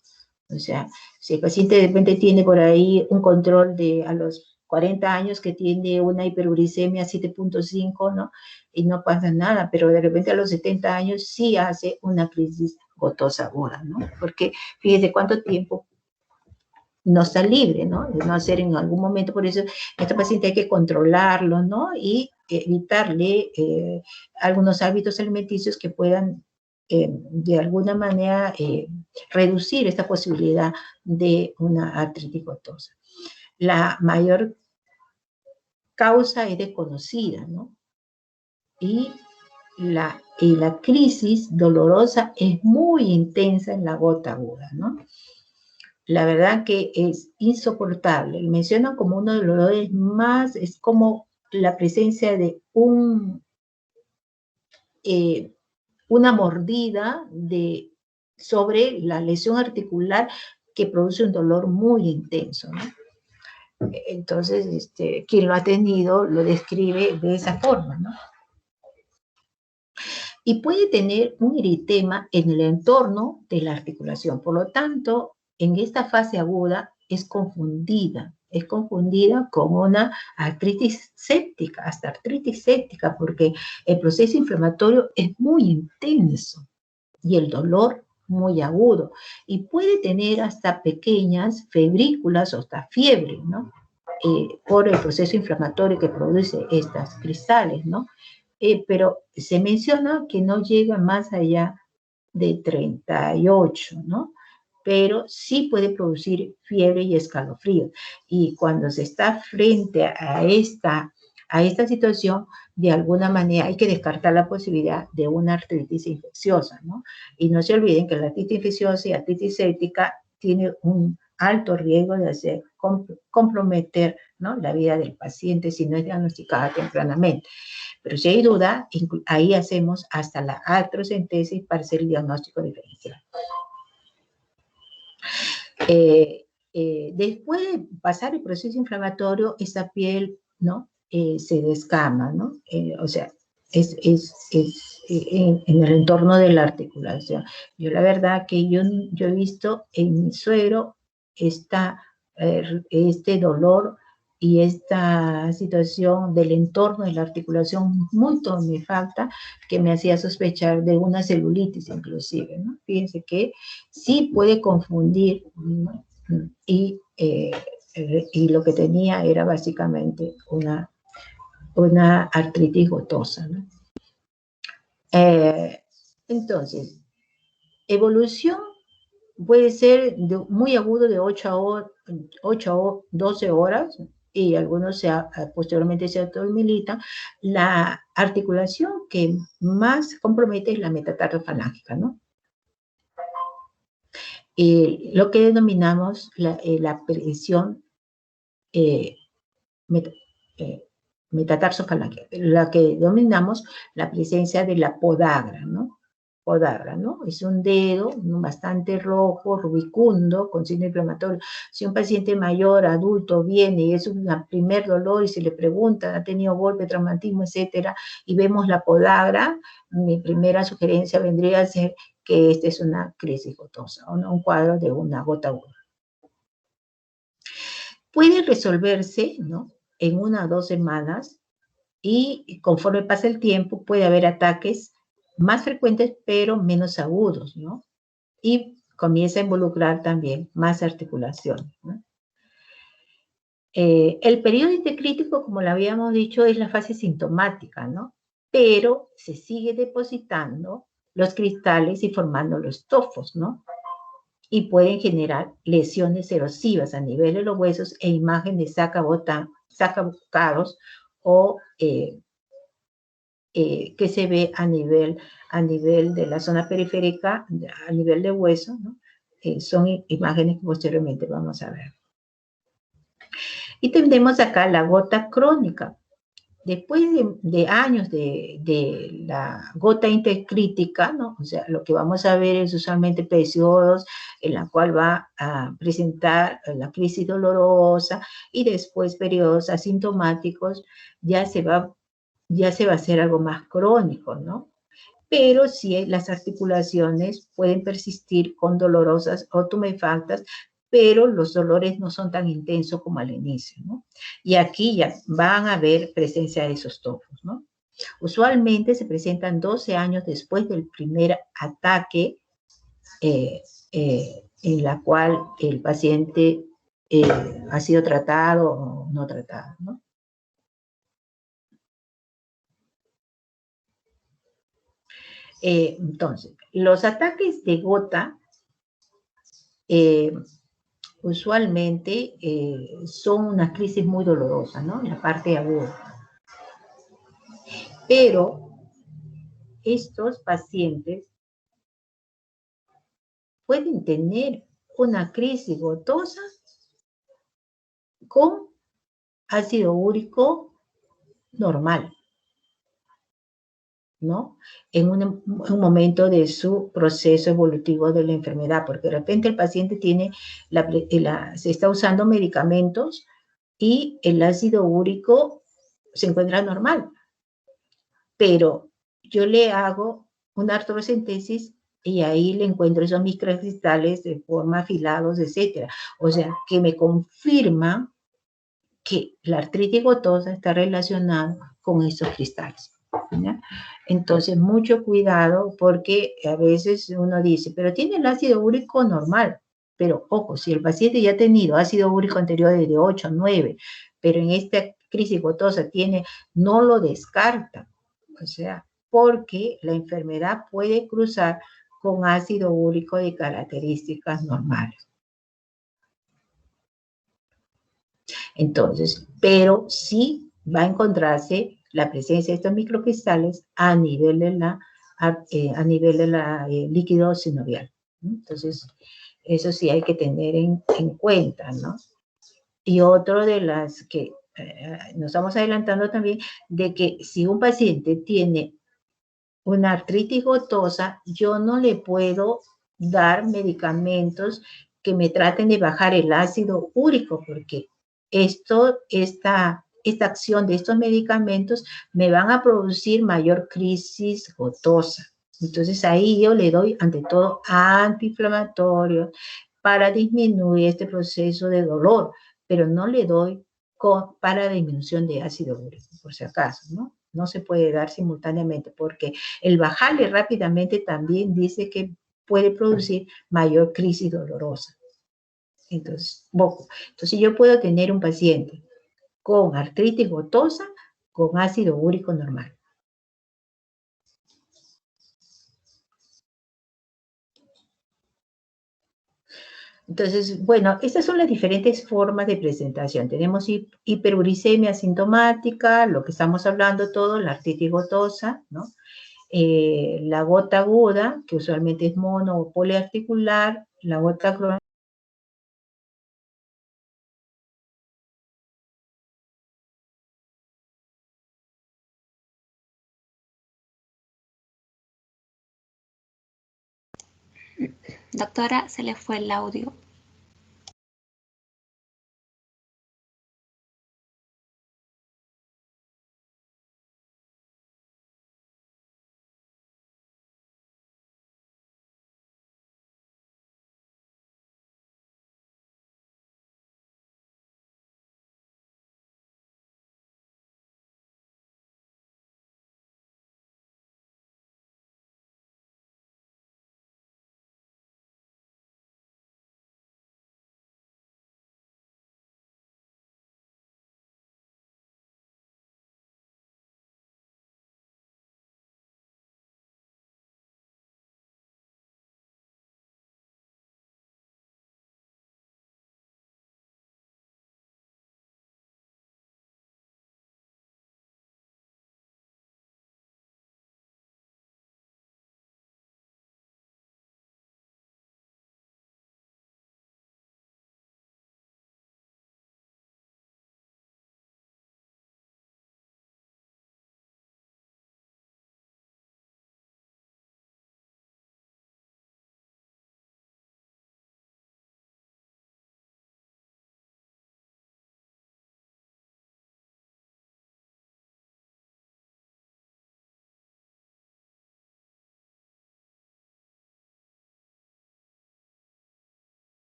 O sea, si el paciente de repente tiene por ahí un control de a los 40 años que tiene una hiperuricemia 7.5, ¿no? Y no pasa nada, pero de repente a los 70 años sí hace una crisis gotosa aguda, ¿no? Porque fíjese cuánto tiempo no está libre, ¿no? De no hacer en algún momento, por eso este paciente hay que controlarlo, ¿no? Y evitarle algunos hábitos alimenticios que puedan de alguna manera reducir esta posibilidad de una artritis gotosa. La mayor causa es desconocida, ¿no? Y la crisis dolorosa es muy intensa en la gota aguda, ¿no? La verdad que es insoportable. Y mencionan como uno de los dolores más, es como la presencia de una mordida sobre la lesión articular que produce un dolor muy intenso, ¿no? Entonces, quien lo ha tenido lo describe de esa forma, ¿no? Y puede tener un eritema en el entorno de la articulación. Por lo tanto, en esta fase aguda es confundida con una artritis séptica, hasta artritis séptica, porque el proceso inflamatorio es muy intenso y el dolor muy agudo. Y puede tener hasta pequeñas febrículas o hasta fiebre, ¿no? Por el proceso inflamatorio que produce estas cristales, ¿no? Pero se menciona que no llega más allá de 38, ¿no? Pero sí puede producir fiebre y escalofrío. Y cuando se está frente a esta situación, de alguna manera hay que descartar la posibilidad de una artritis infecciosa, ¿no? Y no se olviden que la artritis infecciosa y artritis séptica tiene un alto riesgo de hacer comprometer, ¿no?, la vida del paciente si no es diagnosticada tempranamente. Pero si hay duda, ahí hacemos hasta la artrocentesis para hacer el diagnóstico diferencial. Después de pasar el proceso inflamatorio, esa piel, ¿no?, se descama, ¿no? O sea, en el entorno de la articulación. Yo la verdad que yo he visto en mi suegro este dolor y esta situación del entorno de la articulación muy tornefacta que me hacía sospechar de una celulitis inclusive, ¿no? Fíjense que sí puede confundir, ¿no? Y lo que tenía era básicamente una artritis gotosa, ¿no? Entonces, evolución puede ser muy agudo de 8 a 12 horas, y algunos posteriormente se automilitan. La articulación que más compromete es la metatarsofalágica, ¿no? Lo que denominamos la presión metatarsofalágica, la que denominamos la presencia de la podagra, ¿no? Podagra, ¿no? Es un dedo bastante rojo, rubicundo, con signo inflamatorio. Si un paciente mayor, adulto, viene y es un primer dolor y se le pregunta, ha tenido golpe, traumatismo, etcétera, y vemos la podagra, mi primera sugerencia vendría a ser que esta es una crisis gotosa, o un cuadro de una gota aguda. Puede resolverse, ¿no?, en 1 o 2 semanas, y conforme pasa el tiempo puede haber ataques más frecuentes pero menos agudos, ¿no? Y comienza a involucrar también más articulación, ¿no? El periodo intercrítico, como lo habíamos dicho, es la fase sintomática, ¿no? Pero se sigue depositando los cristales y formando los tofos, ¿no? Y pueden generar lesiones erosivas a nivel de los huesos e imagen de sacabocados o que se ve a nivel de la zona periférica, a nivel de hueso, ¿no? Son imágenes que posteriormente vamos a ver. Y tenemos acá la gota crónica. Después de años de la gota intercrítica, ¿no? O sea, lo que vamos a ver es usualmente periodos en la cual va a presentar la crisis dolorosa y después periodos asintomáticos, ya se va a hacer algo más crónico, ¿no? Pero sí las articulaciones pueden persistir con dolorosas o tumefactas, pero los dolores no son tan intensos como al inicio, ¿no? Y aquí ya van a haber presencia de esos tofos, ¿no? Usualmente se presentan 12 años después del primer ataque en la cual el paciente ha sido tratado o no tratado, ¿no? Entonces, los ataques de gota usualmente son una crisis muy dolorosa, ¿no? En la parte aguda. Pero estos pacientes pueden tener una crisis gotosa con ácido úrico normal, ¿no? En un momento de su proceso evolutivo de la enfermedad, porque de repente el paciente tiene se está usando medicamentos y el ácido úrico se encuentra normal, pero yo le hago una artrocentesis y ahí le encuentro esos microcristales de forma afilados, etcétera. O sea, que me confirma que la artritis gotosa está relacionada con esos cristales, ¿ya? Entonces, mucho cuidado porque a veces uno dice, pero tiene el ácido úrico normal. Pero, ojo, si el paciente ya ha tenido ácido úrico anterior de 8, 9, pero en esta crisis gotosa no lo descarta. O sea, porque la enfermedad puede cruzar con ácido úrico de características normales. Entonces, pero sí va a encontrarse la presencia de estos microcristales a nivel de la líquido sinovial, ¿no? Entonces, eso sí hay que tener en cuenta, ¿no? Y otro de las que nos estamos adelantando también, de que si un paciente tiene una artritis gotosa, yo no le puedo dar medicamentos que me traten de bajar el ácido úrico, porque esta acción de estos medicamentos me van a producir mayor crisis gotosa. Entonces ahí yo le doy ante todo antiinflamatorio para disminuir este proceso de dolor, pero no le doy para disminución de ácido úrico, por si acaso, ¿no? No se puede dar simultáneamente porque el bajarle rápidamente también dice que puede producir mayor crisis dolorosa. Entonces, yo puedo tener un paciente con artritis gotosa con ácido úrico normal. Entonces, bueno, estas son las diferentes formas de presentación. Tenemos hiperuricemia asintomática, lo que estamos hablando todo, la artritis gotosa, ¿no? La gota aguda, que usualmente es mono o poliarticular, la gota crónica. Doctora, se le fue el audio.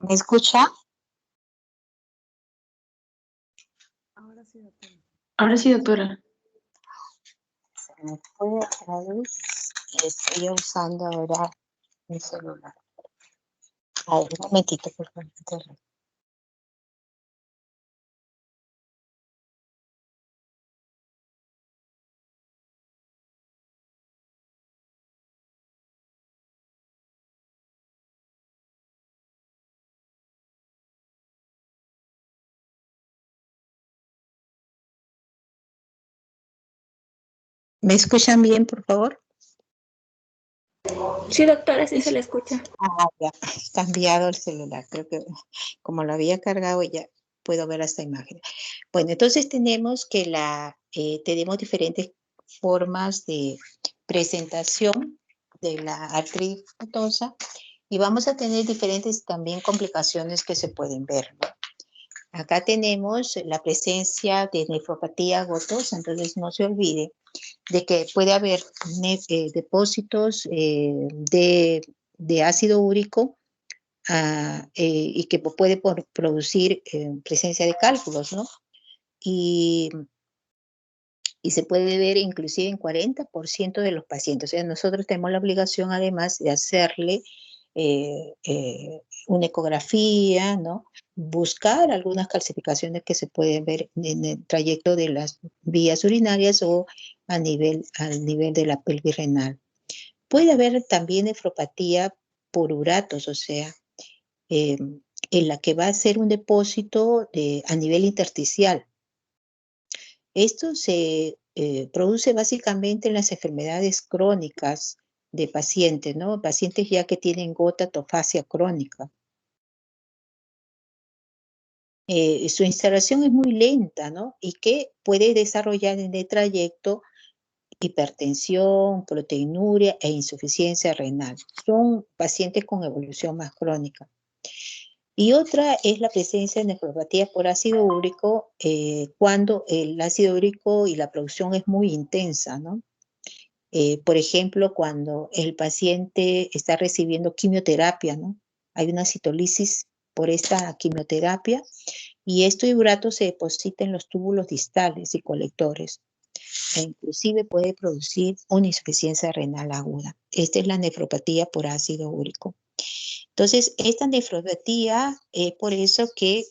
¿Me escucha? Ahora sí, doctora. Ahora sí, doctora. Se me fue otra vez. Estoy usando ahora mi celular. A ver, un momentito, por favor. ¿Me escuchan bien, por favor? Sí, doctora, sí se le escucha. Ya, he cambiado el celular. Creo que como lo había cargado ya puedo ver esta imagen. Bueno, entonces tenemos que tenemos diferentes formas de presentación de la artritis reumatosa y vamos a tener diferentes también complicaciones que se pueden ver, ¿no? Acá tenemos la presencia de nefropatía gotosa, entonces no se olvide de que puede haber depósitos de ácido úrico y que puede producir presencia de cálculos, ¿no? Y se puede ver inclusive en 40% de los pacientes. O sea, nosotros tenemos la obligación además de hacerle una ecografía, ¿no? Buscar algunas calcificaciones que se pueden ver en el trayecto de las vías urinarias o al nivel de la pelvis renal. Puede haber también nefropatía por uratos, o sea, en la que va a ser un depósito a nivel intersticial. Esto se produce básicamente en las enfermedades crónicas de pacientes, ¿no? Pacientes ya que tienen gotatofasia crónica. Su instalación es muy lenta, ¿no? Y que puede desarrollar en el trayecto hipertensión, proteinuria e insuficiencia renal. Son pacientes con evolución más crónica. Y otra es la presencia de nefropatía por ácido úrico cuando el ácido úrico y la producción es muy intensa, ¿no? Por ejemplo, cuando el paciente está recibiendo quimioterapia, ¿no? Hay una citolisis por esta quimioterapia y este urato se deposita en los túbulos distales y colectores e inclusive puede producir una insuficiencia renal aguda. Esta es la nefropatía por ácido úrico. Entonces, esta nefropatía es por eso que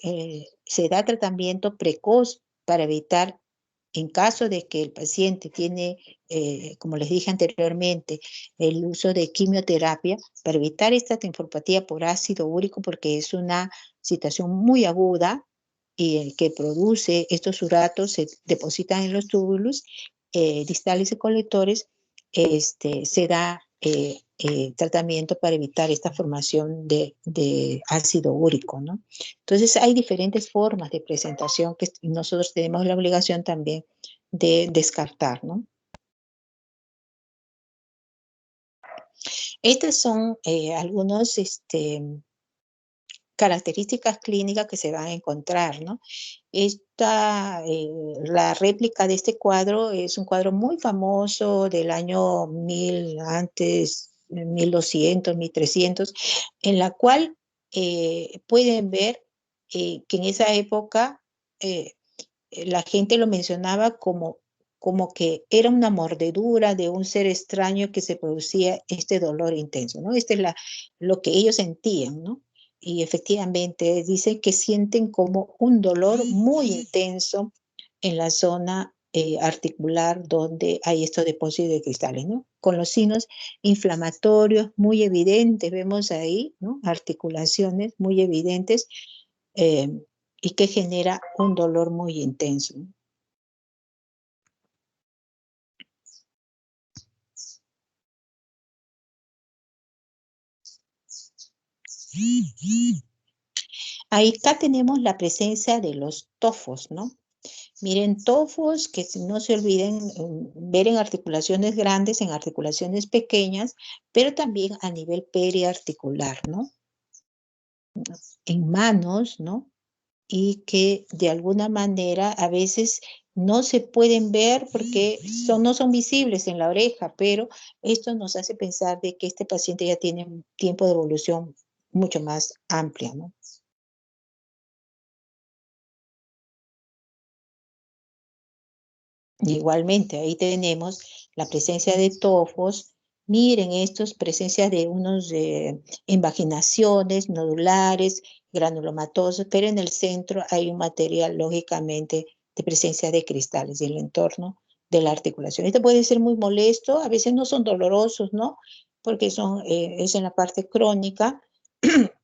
se da tratamiento precoz para evitar, en caso de que el paciente tiene, como les dije anteriormente, el uso de quimioterapia, para evitar esta nefropatía por ácido úrico, porque es una situación muy aguda y el que produce estos uratos se depositan en los túbulos distales y colectores, se da tratamiento para evitar esta formación de ácido úrico, ¿no? Entonces hay diferentes formas de presentación que nosotros tenemos la obligación también de descartar, ¿no? Estas son algunas características clínicas que se van a encontrar, ¿no? La réplica de este cuadro es un cuadro muy famoso del año 1200, 1300, en la cual pueden ver que en esa época la gente lo mencionaba como que era una mordedura de un ser extraño que se producía este dolor intenso, ¿no? Este es lo que ellos sentían, ¿no? Y efectivamente dicen que sienten como un dolor muy intenso en la zona articular donde hay estos depósitos de cristales, ¿no? Con los signos inflamatorios muy evidentes, vemos ahí, ¿no? Articulaciones muy evidentes y que genera un dolor muy intenso. Ahí acá tenemos la presencia de los tofos, ¿no? Miren, tofos que no se olviden ver en articulaciones grandes, en articulaciones pequeñas, pero también a nivel periarticular, ¿no? En manos, ¿no? Y que de alguna manera a veces no se pueden ver porque no son visibles en la oreja, pero esto nos hace pensar de que este paciente ya tiene un tiempo de evolución mucho más amplia, ¿no? Igualmente, ahí tenemos la presencia de tofos. Miren, estos presencia de unos invaginaciones nodulares, granulomatosos, pero en el centro hay un material, lógicamente, de presencia de cristales y el entorno de la articulación. Esto puede ser muy molesto, a veces no son dolorosos, ¿no? Porque son, es en la parte crónica,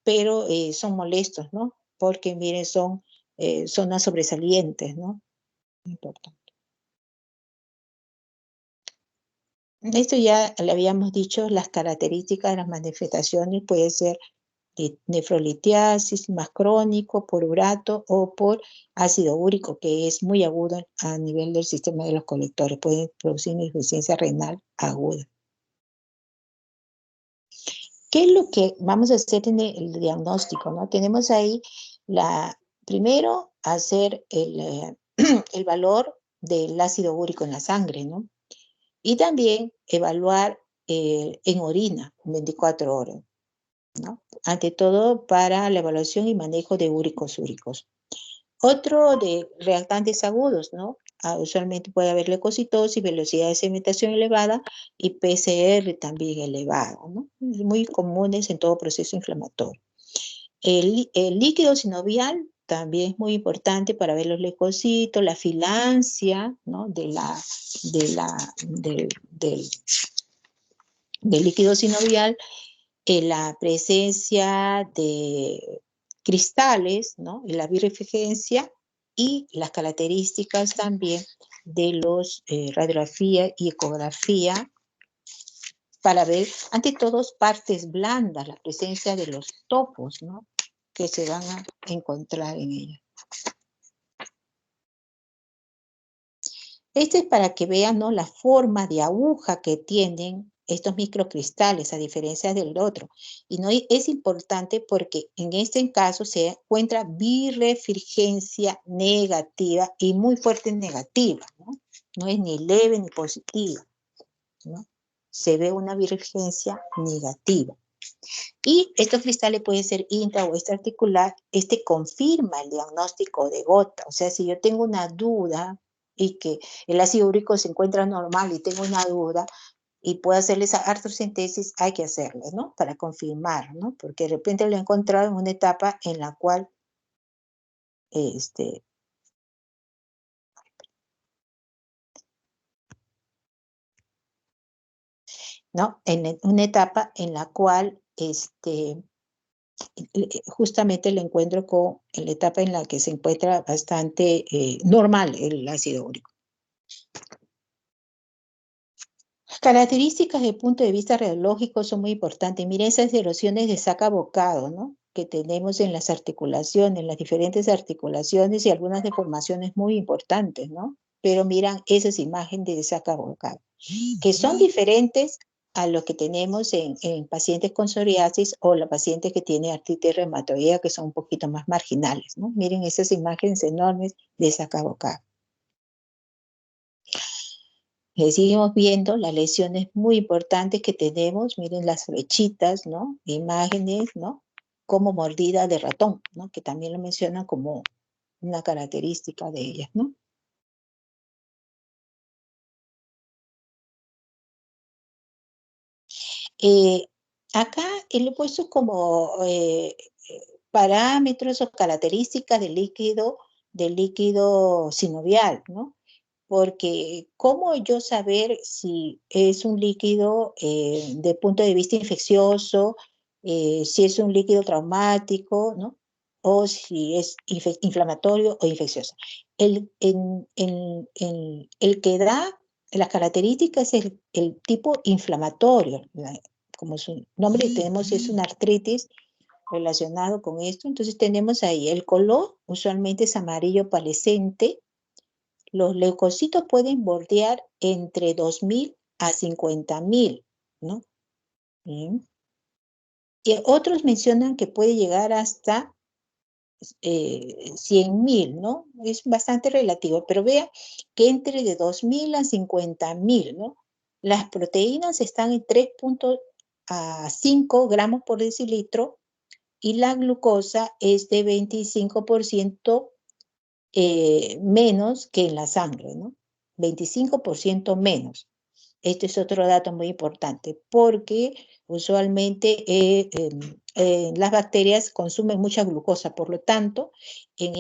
pero son molestos, ¿no? Porque, miren, son zonas sobresalientes, ¿no? Importante. Esto ya le habíamos dicho, las características de las manifestaciones puede ser de nefrolitiasis, más crónico, por urato o por ácido úrico, que es muy agudo a nivel del sistema de los colectores. Puede producir insuficiencia renal aguda. ¿Qué es lo que vamos a hacer en el diagnóstico, ¿no? Tenemos ahí, primero, hacer el valor del ácido úrico en la sangre, ¿no? Y también evaluar en orina 24 horas, ¿no? Ante todo para la evaluación y manejo de úricos úricos. Otro de reactantes agudos, ¿no? Usualmente puede haber leucocitosis, velocidad de sedimentación elevada y PCR también elevada, ¿no? Muy comunes en todo proceso inflamatorio. El líquido sinovial también es muy importante para ver los leucocitos, la filancia, ¿no? del líquido sinovial, la presencia de cristales, ¿no? Y la birefringencia y las características también de los radiografía y ecografía para ver, ante todo, partes blandas, la presencia de los topos, ¿no? Que se van a encontrar en ella. Este es para que vean, ¿no? La forma de aguja que tienen estos microcristales, a diferencia del otro. Y no es importante porque en este caso se encuentra birefringencia negativa y muy fuerte negativa, ¿no? No es ni leve ni positiva, ¿no? Se ve una birefringencia negativa. Y estos cristales pueden ser intra o extraarticular. Este confirma el diagnóstico de gota. O sea, si yo tengo una duda y que el ácido úrico se encuentra normal y tengo una duda y puedo hacerle esa artrocentesis, hay que hacerlo, ¿no? Para confirmar, ¿no? Porque de repente lo he encontrado en una etapa en la cual ¿no? En una etapa en la cual justamente lo encuentro con la etapa en la que se encuentra bastante normal el ácido úrico. Características desde el punto de vista radiológico son muy importantes. Miren esas erosiones de saca bocado, ¿no? Que tenemos en las articulaciones, las diferentes articulaciones y algunas deformaciones muy importantes, ¿no? Pero miran esas imágenes de saca bocado, que son diferentes a lo que tenemos en pacientes con psoriasis o los pacientes que tienen artritis reumatoidea, que son un poquito más marginales, ¿no? Miren esas imágenes enormes de saca bocado. Seguimos viendo las lesiones muy importantes que tenemos. Miren las flechitas, ¿no? Imágenes, ¿no? Como mordida de ratón, ¿no? Que también lo mencionan como una característica de ellas, ¿no? Acá le he puesto como parámetros o características del líquido sinovial, ¿no? Porque ¿cómo yo saber si es un líquido de punto de vista infeccioso, si es un líquido traumático, ¿no? O si es inflamatorio o infeccioso? El que da las características es el tipo inflamatorio. Como su nombre tenemos, es una artritis relacionado con esto. Entonces tenemos ahí el color, usualmente es amarillo palescente. Los leucocitos pueden bordear entre 2.000 a 50.000, ¿no? Bien. Y otros mencionan que puede llegar hasta 100.000, ¿no? Es bastante relativo, pero vea que entre de 2.000 a 50.000, ¿no? Las proteínas están en 3.5 gramos por decilitro, y la glucosa es de 25% menos que en la sangre, ¿no? 25% menos. Este es otro dato muy importante porque usualmente las bacterias consumen mucha glucosa, por lo tanto, en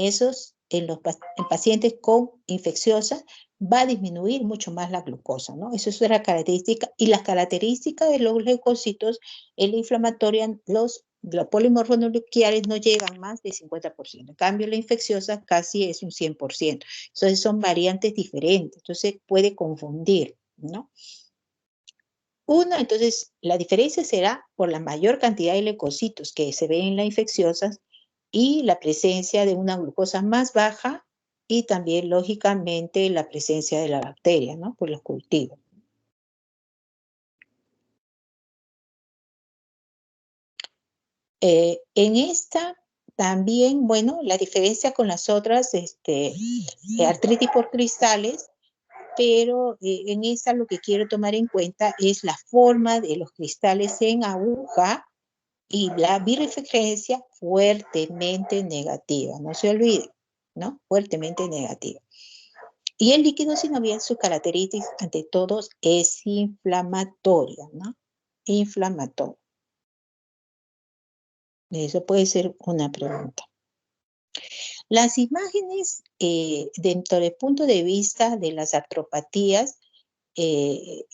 pacientes con infecciosas va a disminuir mucho más la glucosa, ¿no? Eso es una característica. Y las características de los leucocitos en la inflamatoria, los polimorfos nucleares no llegan más de 50%. En cambio, la infecciosa casi es un 100%. Entonces, son variantes diferentes. Entonces, puede confundir, ¿no? Entonces, la diferencia será por la mayor cantidad de leucocitos que se ven en las infecciosas y la presencia de una glucosa más baja y también, lógicamente, la presencia de la bacteria, ¿no? Por los cultivos. En esta también, bueno, la diferencia con las otras artritis por cristales, pero en esta lo que quiero tomar en cuenta es la forma de los cristales en aguja y la birrefringencia fuertemente negativa, no se olviden, ¿no? Fuertemente negativa. Y el líquido sinovial, su característica ante todos es inflamatoria, ¿no? Inflamatoria. Eso puede ser una pregunta. Las imágenes, dentro del punto de vista de las artropatías,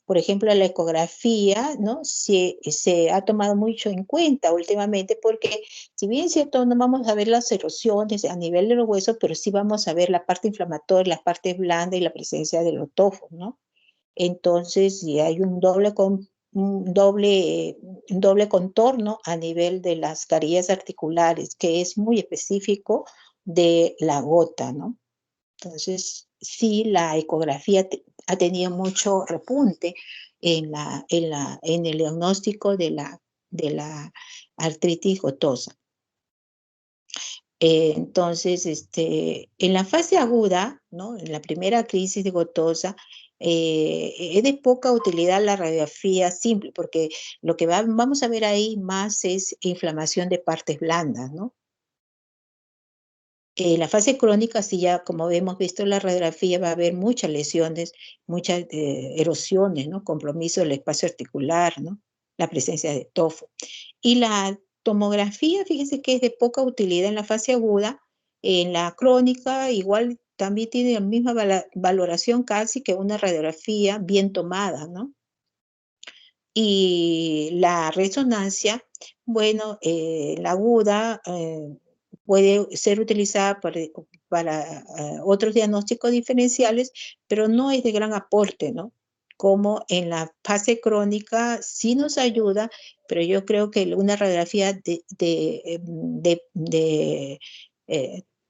por ejemplo, la ecografía, ¿no? Se ha tomado mucho en cuenta últimamente porque, si bien es cierto, no vamos a ver las erosiones a nivel de los huesos, pero sí vamos a ver la parte inflamatoria, la parte blanda y la presencia de los tofos, ¿no? Entonces, si hay un doble contorno a nivel de las carillas articulares, que es muy específico de la gota, ¿no? Entonces, sí, la ecografía ha tenido mucho repunte en el diagnóstico de la artritis gotosa. Entonces, en la fase aguda, ¿no? En la primera crisis de gotosa, es de poca utilidad la radiografía simple, porque lo que vamos a ver ahí más es inflamación de partes blandas, ¿no? La fase crónica, sí, ya como hemos visto en la radiografía, va a haber muchas lesiones, muchas erosiones, ¿no? Compromiso del espacio articular, ¿no? La presencia de tofo. Y la tomografía, fíjense que es de poca utilidad en la fase aguda. En la crónica, igual también tiene la misma valoración casi que una radiografía bien tomada, ¿no? Y la resonancia, bueno, la aguda puede ser utilizada para otros diagnósticos diferenciales, pero no es de gran aporte, ¿no? Como en la fase crónica sí nos ayuda, pero yo creo que una radiografía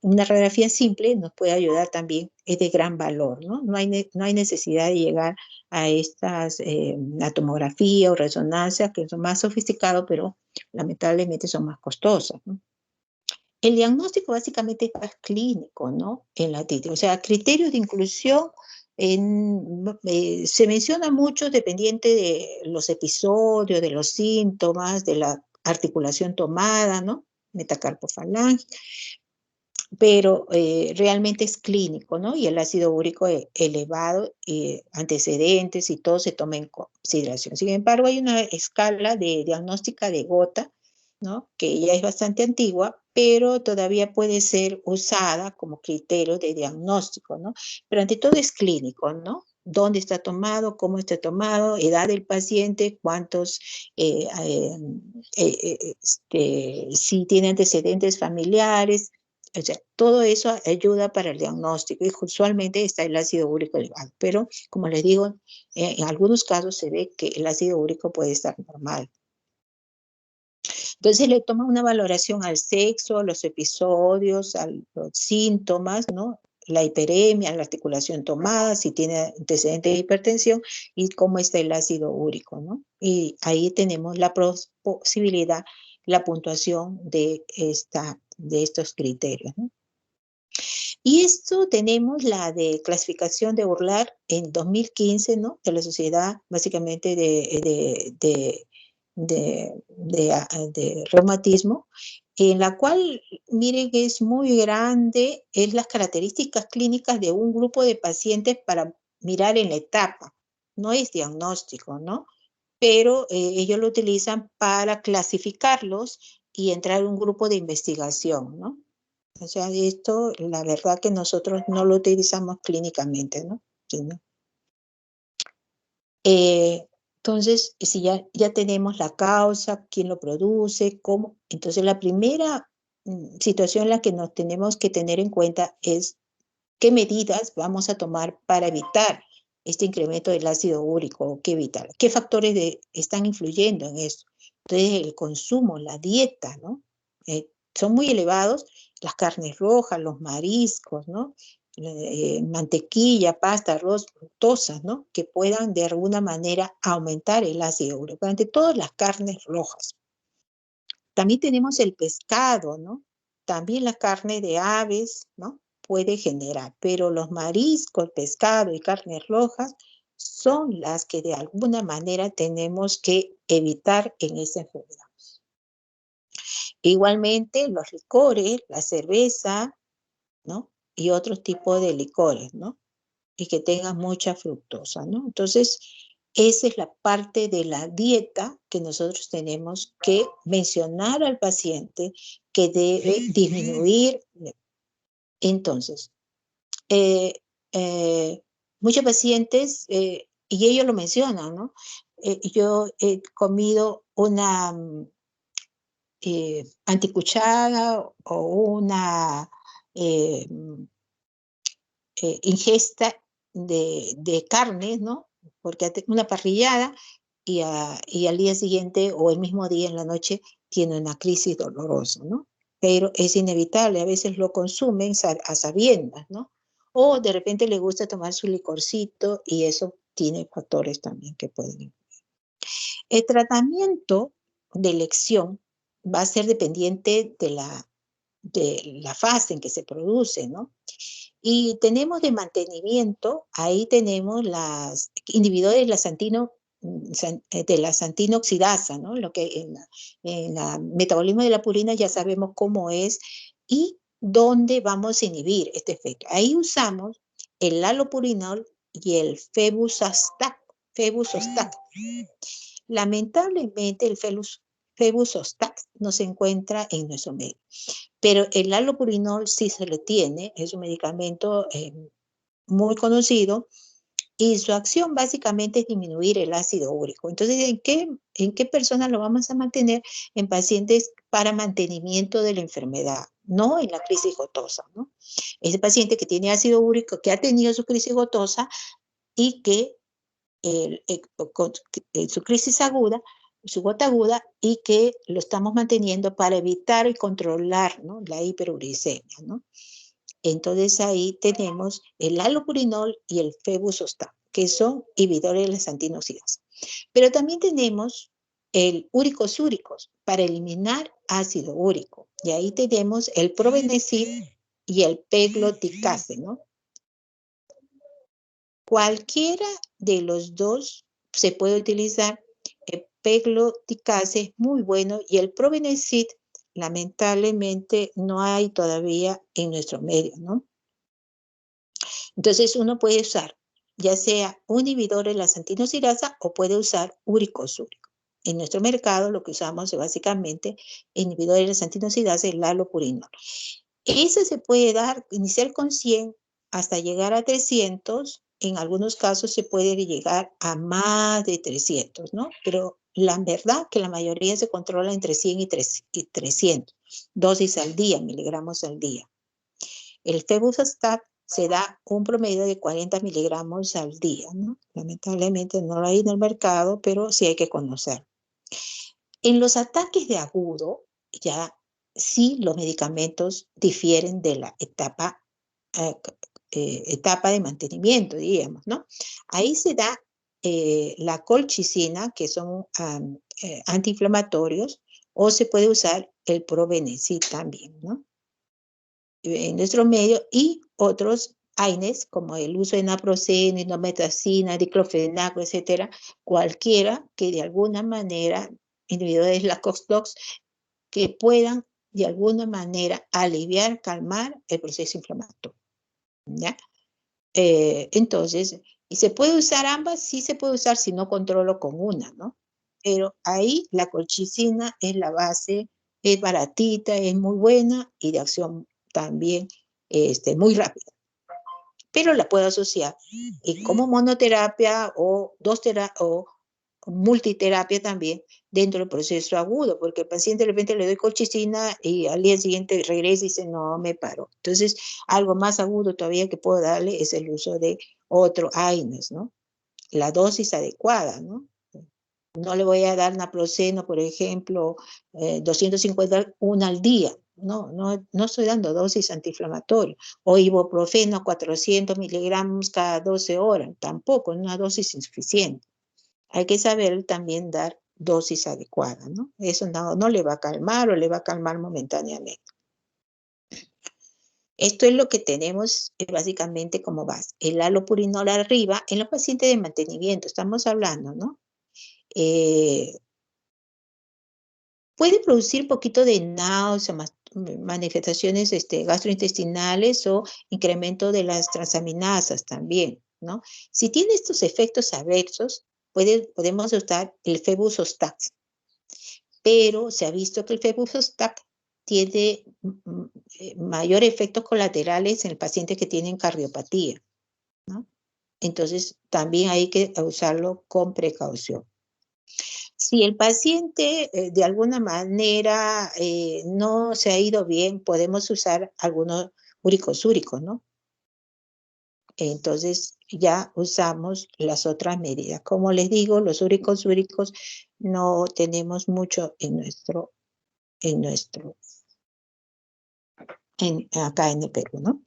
una radiografía simple nos puede ayudar también, es de gran valor, ¿no? No hay necesidad de llegar a estas la tomografía o resonancia, que son más sofisticados, pero lamentablemente son más costosas, ¿no? El diagnóstico básicamente es más clínico, ¿no? En la artritis. O sea, criterios de inclusión se menciona mucho dependiente de los episodios, de los síntomas, de la articulación tomada, ¿no? Metacarpofalange, pero realmente es clínico, ¿no? Y el ácido úrico elevado, antecedentes y todo se toma en consideración. Sin embargo, hay una escala de diagnóstica de gota, ¿no? Que ya es bastante antigua, pero todavía puede ser usada como criterio de diagnóstico, ¿no? Pero ante todo es clínico, ¿no? ¿Dónde está tomado? ¿Cómo está tomado? Edad del paciente, cuántos, si tiene antecedentes familiares. O sea, todo eso ayuda para el diagnóstico y usualmente está el ácido úrico elevado. Pero, como les digo, en algunos casos se ve que el ácido úrico puede estar normal. Entonces le toma una valoración al sexo, a los episodios, a los síntomas, ¿no? La hiperemia, la articulación tomada, si tiene antecedentes de hipertensión y cómo está el ácido úrico, ¿no? Y ahí tenemos la posibilidad, la puntuación de estos criterios, ¿no? Y esto tenemos la de clasificación de Urlar en 2015, ¿no? De la Sociedad básicamente de reumatismo, en la cual, miren que es muy grande, es las características clínicas de un grupo de pacientes para mirar en la etapa. No es diagnóstico, ¿no? Pero ellos lo utilizan para clasificarlos y entrar en un grupo de investigación, ¿no? O sea, esto, la verdad que nosotros no lo utilizamos clínicamente, ¿no? Sí, ¿no? Entonces, si ya tenemos la causa, quién lo produce, cómo. Entonces, la primera situación en la que nos tenemos que tener en cuenta es qué medidas vamos a tomar para evitar este incremento del ácido úrico, qué evitar, qué factores están influyendo en eso. Entonces, el consumo, la dieta, ¿no? Son muy elevados, las carnes rojas, los mariscos, ¿no? Mantequilla, pasta, arroz, fructosas, ¿no? Que puedan de alguna manera aumentar el ácido úrico, ante todas las carnes rojas. También tenemos el pescado, ¿no? También la carne de aves, ¿no? Puede generar, pero los mariscos, pescado y carnes rojas son las que de alguna manera tenemos que evitar en esa enfermedad. Igualmente los licores, la cerveza, ¿no? Y otros tipos de licores, ¿no? Y que tengan mucha fructosa, ¿no? Entonces, esa es la parte de la dieta que nosotros tenemos que mencionar al paciente que debe disminuir. Entonces, muchos pacientes, y ellos lo mencionan, ¿no? Yo he comido una anticuchara o una ingesta de carnes, ¿no? Porque una parrillada y al día siguiente o el mismo día en la noche tiene una crisis dolorosa, ¿no? Pero es inevitable, a veces lo consumen a sabiendas, ¿no? O de repente le gusta tomar su licorcito y eso tiene factores también que pueden influir. El tratamiento de elección va a ser dependiente de la fase en que se produce, ¿no? Y tenemos de mantenimiento, ahí tenemos las inhibidores de la xantina oxidasa, ¿no? Lo que en el metabolismo de la purina ya sabemos cómo es y dónde vamos a inhibir este efecto. Ahí usamos el allopurinol y el febuxostat. Lamentablemente el febuxostat no se encuentra en nuestro medio. Pero el allopurinol sí se le tiene, es un medicamento muy conocido y su acción básicamente es disminuir el ácido úrico. Entonces, ¿en qué personas lo vamos a mantener? En pacientes para mantenimiento de la enfermedad, no en la crisis gotosa, ¿no? Ese paciente que tiene ácido úrico, que ha tenido su crisis gotosa y que su crisis aguda, su gota aguda, y que lo estamos manteniendo para evitar y controlar, ¿no? La hiperuricemia, ¿no? Entonces ahí tenemos el allopurinol y el febuxostat, que son inhibidores de la xantina oxidasa. Pero también tenemos el úricos úricos para eliminar ácido úrico. Y ahí tenemos el probenecid y el pegloticase, ¿no? Cualquiera de los dos se puede utilizar. El pegloticase es muy bueno y el probenecid lamentablemente no hay todavía en nuestro medio, ¿no? Entonces uno puede usar ya sea un inhibidor de la xantina oxidasa o puede usar úricos úricos. En nuestro mercado lo que usamos es básicamente inhibidor de la xantina oxidasa y el allopurinol. Ese se puede dar, iniciar con 100 hasta llegar a 300. En algunos casos se puede llegar a más de 300, ¿no? Pero la verdad que la mayoría se controla entre 100 y 300. Dosis al día, miligramos al día. El febuxostat se da un promedio de 40 miligramos al día, ¿no? Lamentablemente no lo hay en el mercado, pero sí hay que conocer. En los ataques de agudo, ya sí los medicamentos difieren de la etapa de mantenimiento, diríamos, ¿no? Ahí se da la colchicina, que son antiinflamatorios, o se puede usar el probenecid también, ¿no? En nuestro medio, y otros AINES, como el uso de naproxeno, indometacina, diclofenaco, etcétera, cualquiera que de alguna manera, inhibidores de la COX-2, que puedan de alguna manera aliviar, calmar el proceso inflamatorio, ¿ya? Entonces, ¿y se puede usar ambas? Sí se puede usar si no controlo con una, ¿no? Pero ahí la colchicina es la base, es baratita, es muy buena y de acción también muy rápida. Pero la puedo asociar como monoterapia o o multiterapia también dentro del proceso agudo, porque el paciente de repente le doy colchicina y al día siguiente regresa y dice, no, me paro. Entonces, algo más agudo todavía que puedo darle es el uso de otro AINES, ¿no? La dosis adecuada, ¿no? No le voy a dar naproxeno, por ejemplo, 251 al día. No estoy dando dosis antiinflamatorias. O ibuprofeno 400 miligramos cada 12 horas. Tampoco, una dosis insuficiente. Hay que saber también dar dosis adecuada, ¿no? Eso no le va a calmar o le va a calmar momentáneamente. Esto es lo que tenemos básicamente como base. El allopurinol arriba en los pacientes de mantenimiento, estamos hablando, ¿no? Puede producir un poquito de náusea, manifestaciones gastrointestinales o incremento de las transaminasas también, ¿no? Si tiene estos efectos adversos, podemos usar el febuxostat, pero se ha visto que el febuxostat tiene mayor efectos colaterales en el paciente que tienen cardiopatía, ¿no? Entonces, también hay que usarlo con precaución. Si el paciente de alguna manera no se ha ido bien, podemos usar algunos uricosúricos, ¿no? Entonces ya usamos las otras medidas. Como les digo, los uricosúricos no tenemos mucho acá en el Perú, ¿no?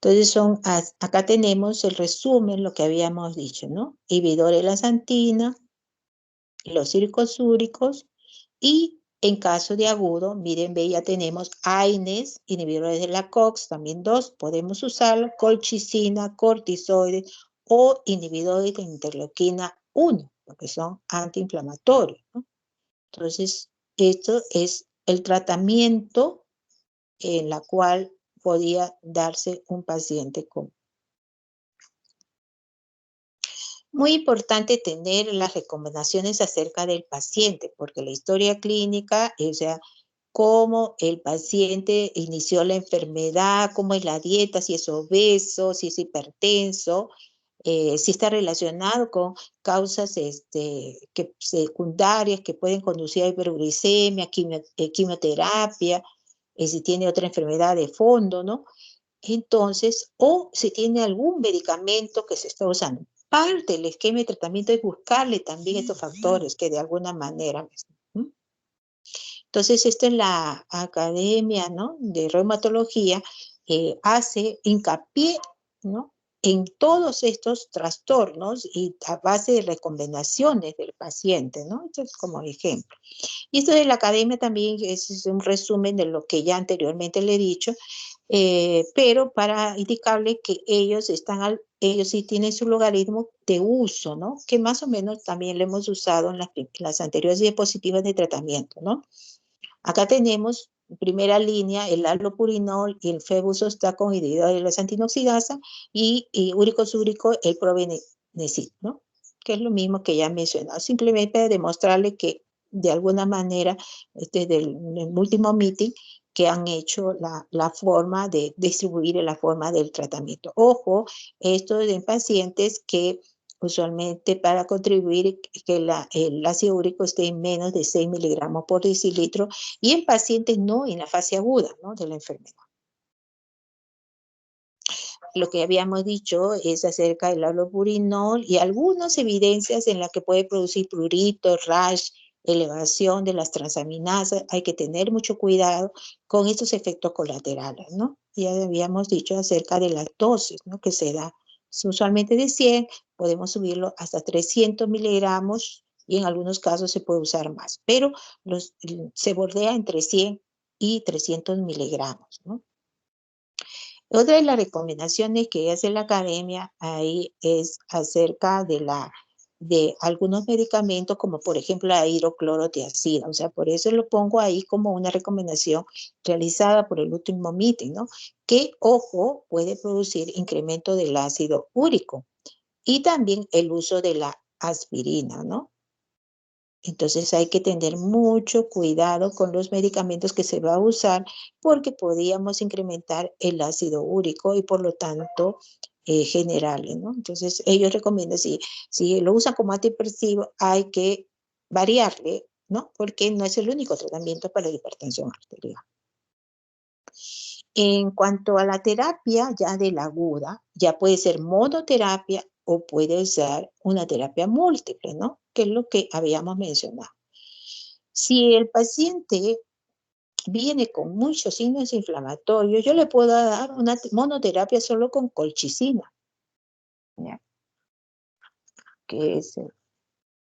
Entonces acá tenemos el resumen, lo que habíamos dicho, ¿no? Inhibidores de la xantina, los uricosúricos y en caso de agudo, miren, ve, ya tenemos AINES, inhibidores de la COX, también 2, podemos usarlo, colchicina, cortisoides o inhibidores de interleuquina 1, que son antiinflamatorios, ¿no? Entonces, esto es el tratamiento en la cual podía darse un paciente con. Muy importante tener las recomendaciones acerca del paciente, porque la historia clínica, o sea, cómo el paciente inició la enfermedad, cómo es la dieta, si es obeso, si es hipertenso, si está relacionado con causas secundarias que pueden conducir a hiperuricemia, quimioterapia, si tiene otra enfermedad de fondo, ¿no? Entonces, o si tiene algún medicamento que se está usando. Parte del esquema de tratamiento es buscarle también estos factores que de alguna manera. Entonces, esto en la Academia, ¿no?, de Reumatología hace hincapié, ¿no?, en todos estos trastornos y a base de recomendaciones del paciente, ¿no? Esto es como ejemplo. Y esto de la Academia también es un resumen de lo que ya anteriormente le he dicho, pero para indicarle que ellos sí tienen su logaritmo de uso, ¿no? Que más o menos también lo hemos usado en las anteriores diapositivas de tratamiento, ¿no? Acá tenemos en primera línea el allopurinol y el febuxostat con inhibidor de la xantinoxidasa y uricosúrico el probenecid, ¿no? Que es lo mismo que ya he mencionado, simplemente para demostrarle que de alguna manera, del último meeting, que han hecho la forma de distribuir la forma del tratamiento. Ojo, esto es en pacientes que usualmente para contribuir que el ácido úrico esté en menos de 6 miligramos por decilitro y en pacientes no en la fase aguda, ¿no?, de la enfermedad. Lo que habíamos dicho es acerca del allopurinol y algunas evidencias en las que puede producir prurito, rash, elevación de las transaminasas. Hay que tener mucho cuidado con estos efectos colaterales, ¿no? Ya habíamos dicho acerca de las dosis, ¿no?, que se da. Usualmente de 100, podemos subirlo hasta 300 miligramos y en algunos casos se puede usar más, pero se bordea entre 100 y 300 miligramos, ¿no? Otra de las recomendaciones que hace la Academia ahí es acerca de la de algunos medicamentos, como por ejemplo la hidroclorotiazida. O sea, por eso lo pongo ahí como una recomendación realizada por el último meeting, ¿no? Que, ojo, puede producir incremento del ácido úrico y también el uso de la aspirina, ¿no? Entonces hay que tener mucho cuidado con los medicamentos que se va a usar porque podríamos incrementar el ácido úrico y por lo tanto generarle, ¿no? Entonces ellos recomiendan, si lo usan como antidepresivo, hay que variarle, ¿no? Porque no es el único tratamiento para la hipertensión arterial. En cuanto a la terapia ya de la aguda, ya puede ser monoterapia o puede ser una terapia múltiple, ¿no? Que es lo que habíamos mencionado. Si el paciente viene con muchos signos inflamatorios, yo le puedo dar una monoterapia solo con colchicina. ¿Ya? Que es,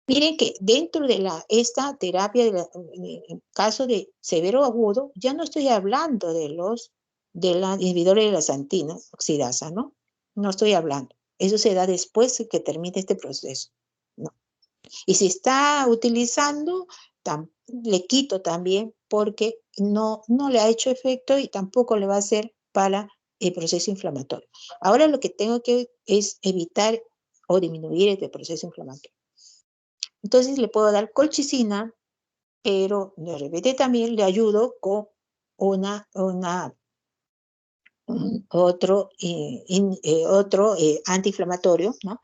miren que dentro de esta terapia, en caso de severo agudo, ya no estoy hablando de los inhibidores de la santina oxidasa, ¿no? No estoy hablando. Eso se da después de que termine este proceso, ¿no? Y si está utilizando, le quito también porque no le ha hecho efecto y tampoco le va a hacer para el proceso inflamatorio. Ahora lo que tengo que es evitar o disminuir este proceso inflamatorio. Entonces le puedo dar colchicina, pero de repente también le ayudo con otro antiinflamatorio, ¿no?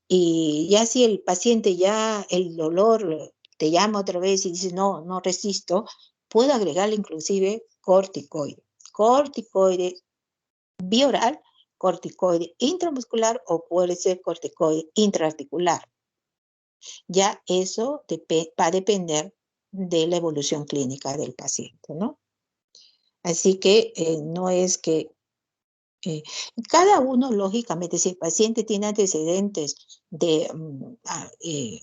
Y ya si el paciente ya el dolor te llama otra vez y dice, no resisto, puedo agregarle inclusive corticoide. Corticoide bioral, corticoide intramuscular o puede ser corticoide intraarticular. Ya eso va a depender de la evolución clínica del paciente, ¿no? Así que no es que cada uno, lógicamente, si el paciente tiene antecedentes de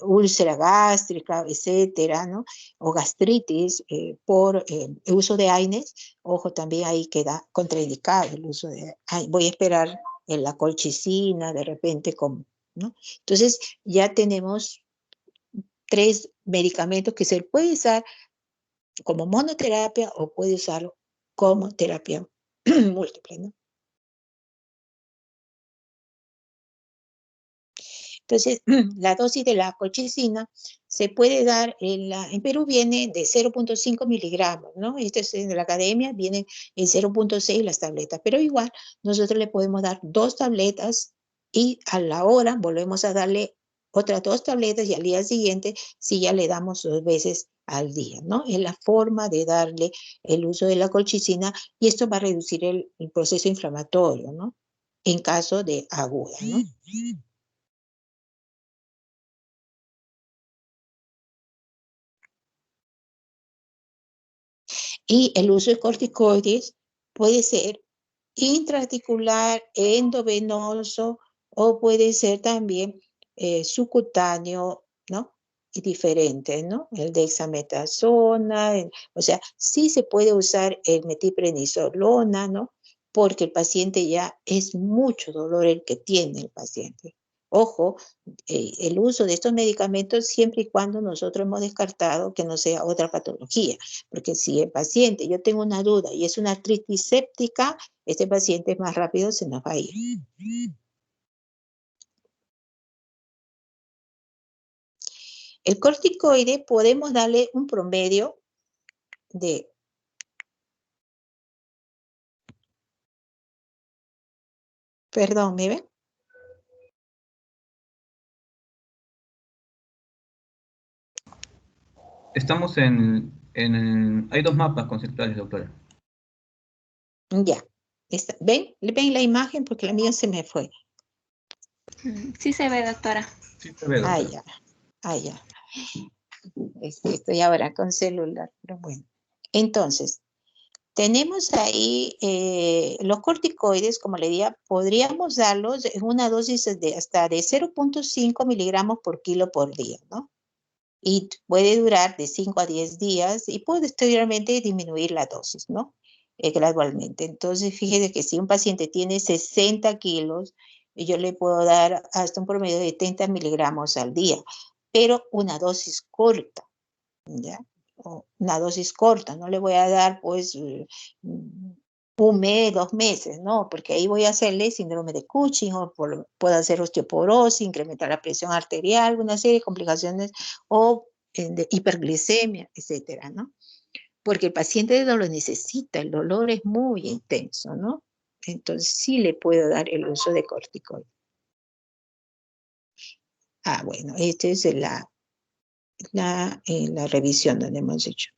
úlcera gástrica, etcétera, ¿no? O gastritis por el uso de AINES, ojo, también ahí queda contraindicado el uso de AINES. Voy a esperar en la colchicina, de repente, ¿no? Entonces, ya tenemos 3 medicamentos que se puede usar como monoterapia o puede usarlo como terapia múltiple, ¿no? Entonces, la dosis de la colchicina se puede dar, en Perú viene de 0.5 miligramos, ¿no? Esto es en la academia, vienen en 0.6 las tabletas, pero igual nosotros le podemos dar 2 tabletas y a la hora volvemos a darle otras 2 tabletas y al día siguiente sí ya le damos 2 veces al día, ¿no? Es la forma de darle el uso de la colchicina y esto va a reducir el proceso inflamatorio, ¿no? En caso de aguda, ¿no? Y el uso de corticoides puede ser intraarticular, endovenoso o puede ser también subcutáneo, ¿no? Y diferente, ¿no? El dexametasona, o sea, sí se puede usar el metilprednisolona, ¿no? Porque el paciente ya es mucho dolor el que tiene el paciente. Ojo, el uso de estos medicamentos siempre y cuando nosotros hemos descartado que no sea otra patología. Porque si el paciente, yo tengo una duda y es una artritis séptica, este paciente más rápido se nos va a ir. El corticoide podemos darle un promedio de perdón, ¿me ven? Estamos hay 2 mapas conceptuales, doctora. Ya. ¿Ven? ¿Ven la imagen? Porque la mía se me fue. Sí se ve, doctora. Sí, se ve, doctora. Ya. Estoy ahora con celular, pero bueno. Entonces, tenemos ahí los corticoides, como le decía, podríamos darlos en una dosis de hasta de 0.5 miligramos por kilo por día, ¿no? Y puede durar de 5 a 10 días y puede posteriormente disminuir la dosis, ¿no? Gradualmente. Entonces, fíjese que si un paciente tiene 60 kilos, y yo le puedo dar hasta un promedio de 30 miligramos al día, pero una dosis corta, ¿ya? Una dosis corta, no le voy a dar pues un mes, 2 meses, no, porque ahí voy a hacerle síndrome de Cushing o puedo hacer osteoporosis, incrementar la presión arterial, una serie de complicaciones o de hiperglicemia, etcétera, ¿no? Porque el paciente lo necesita, el dolor es muy intenso, ¿no? Entonces sí le puedo dar el uso de corticoides. Bueno, esta es la revisión donde hemos hecho.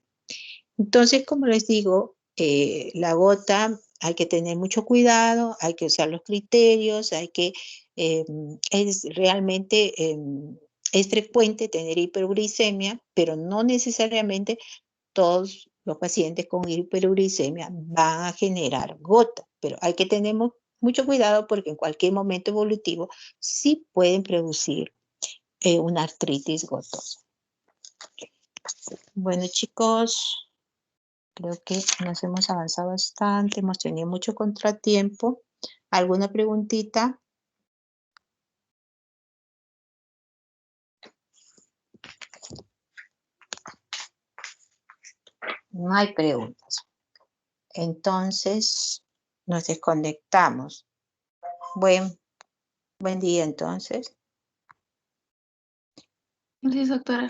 Entonces, como les digo, la gota hay que tener mucho cuidado, hay que usar los criterios, hay que, realmente es frecuente tener hiperuricemia, pero no necesariamente todos los pacientes con hiperuricemia van a generar gota, pero hay que tener mucho cuidado porque en cualquier momento evolutivo sí pueden producir una artritis gotosa. Bueno, chicos, creo que nos hemos avanzado bastante, hemos tenido mucho contratiempo. ¿Alguna preguntita? No hay preguntas. Entonces, nos desconectamos. Buen día, entonces. Gracias, doctora.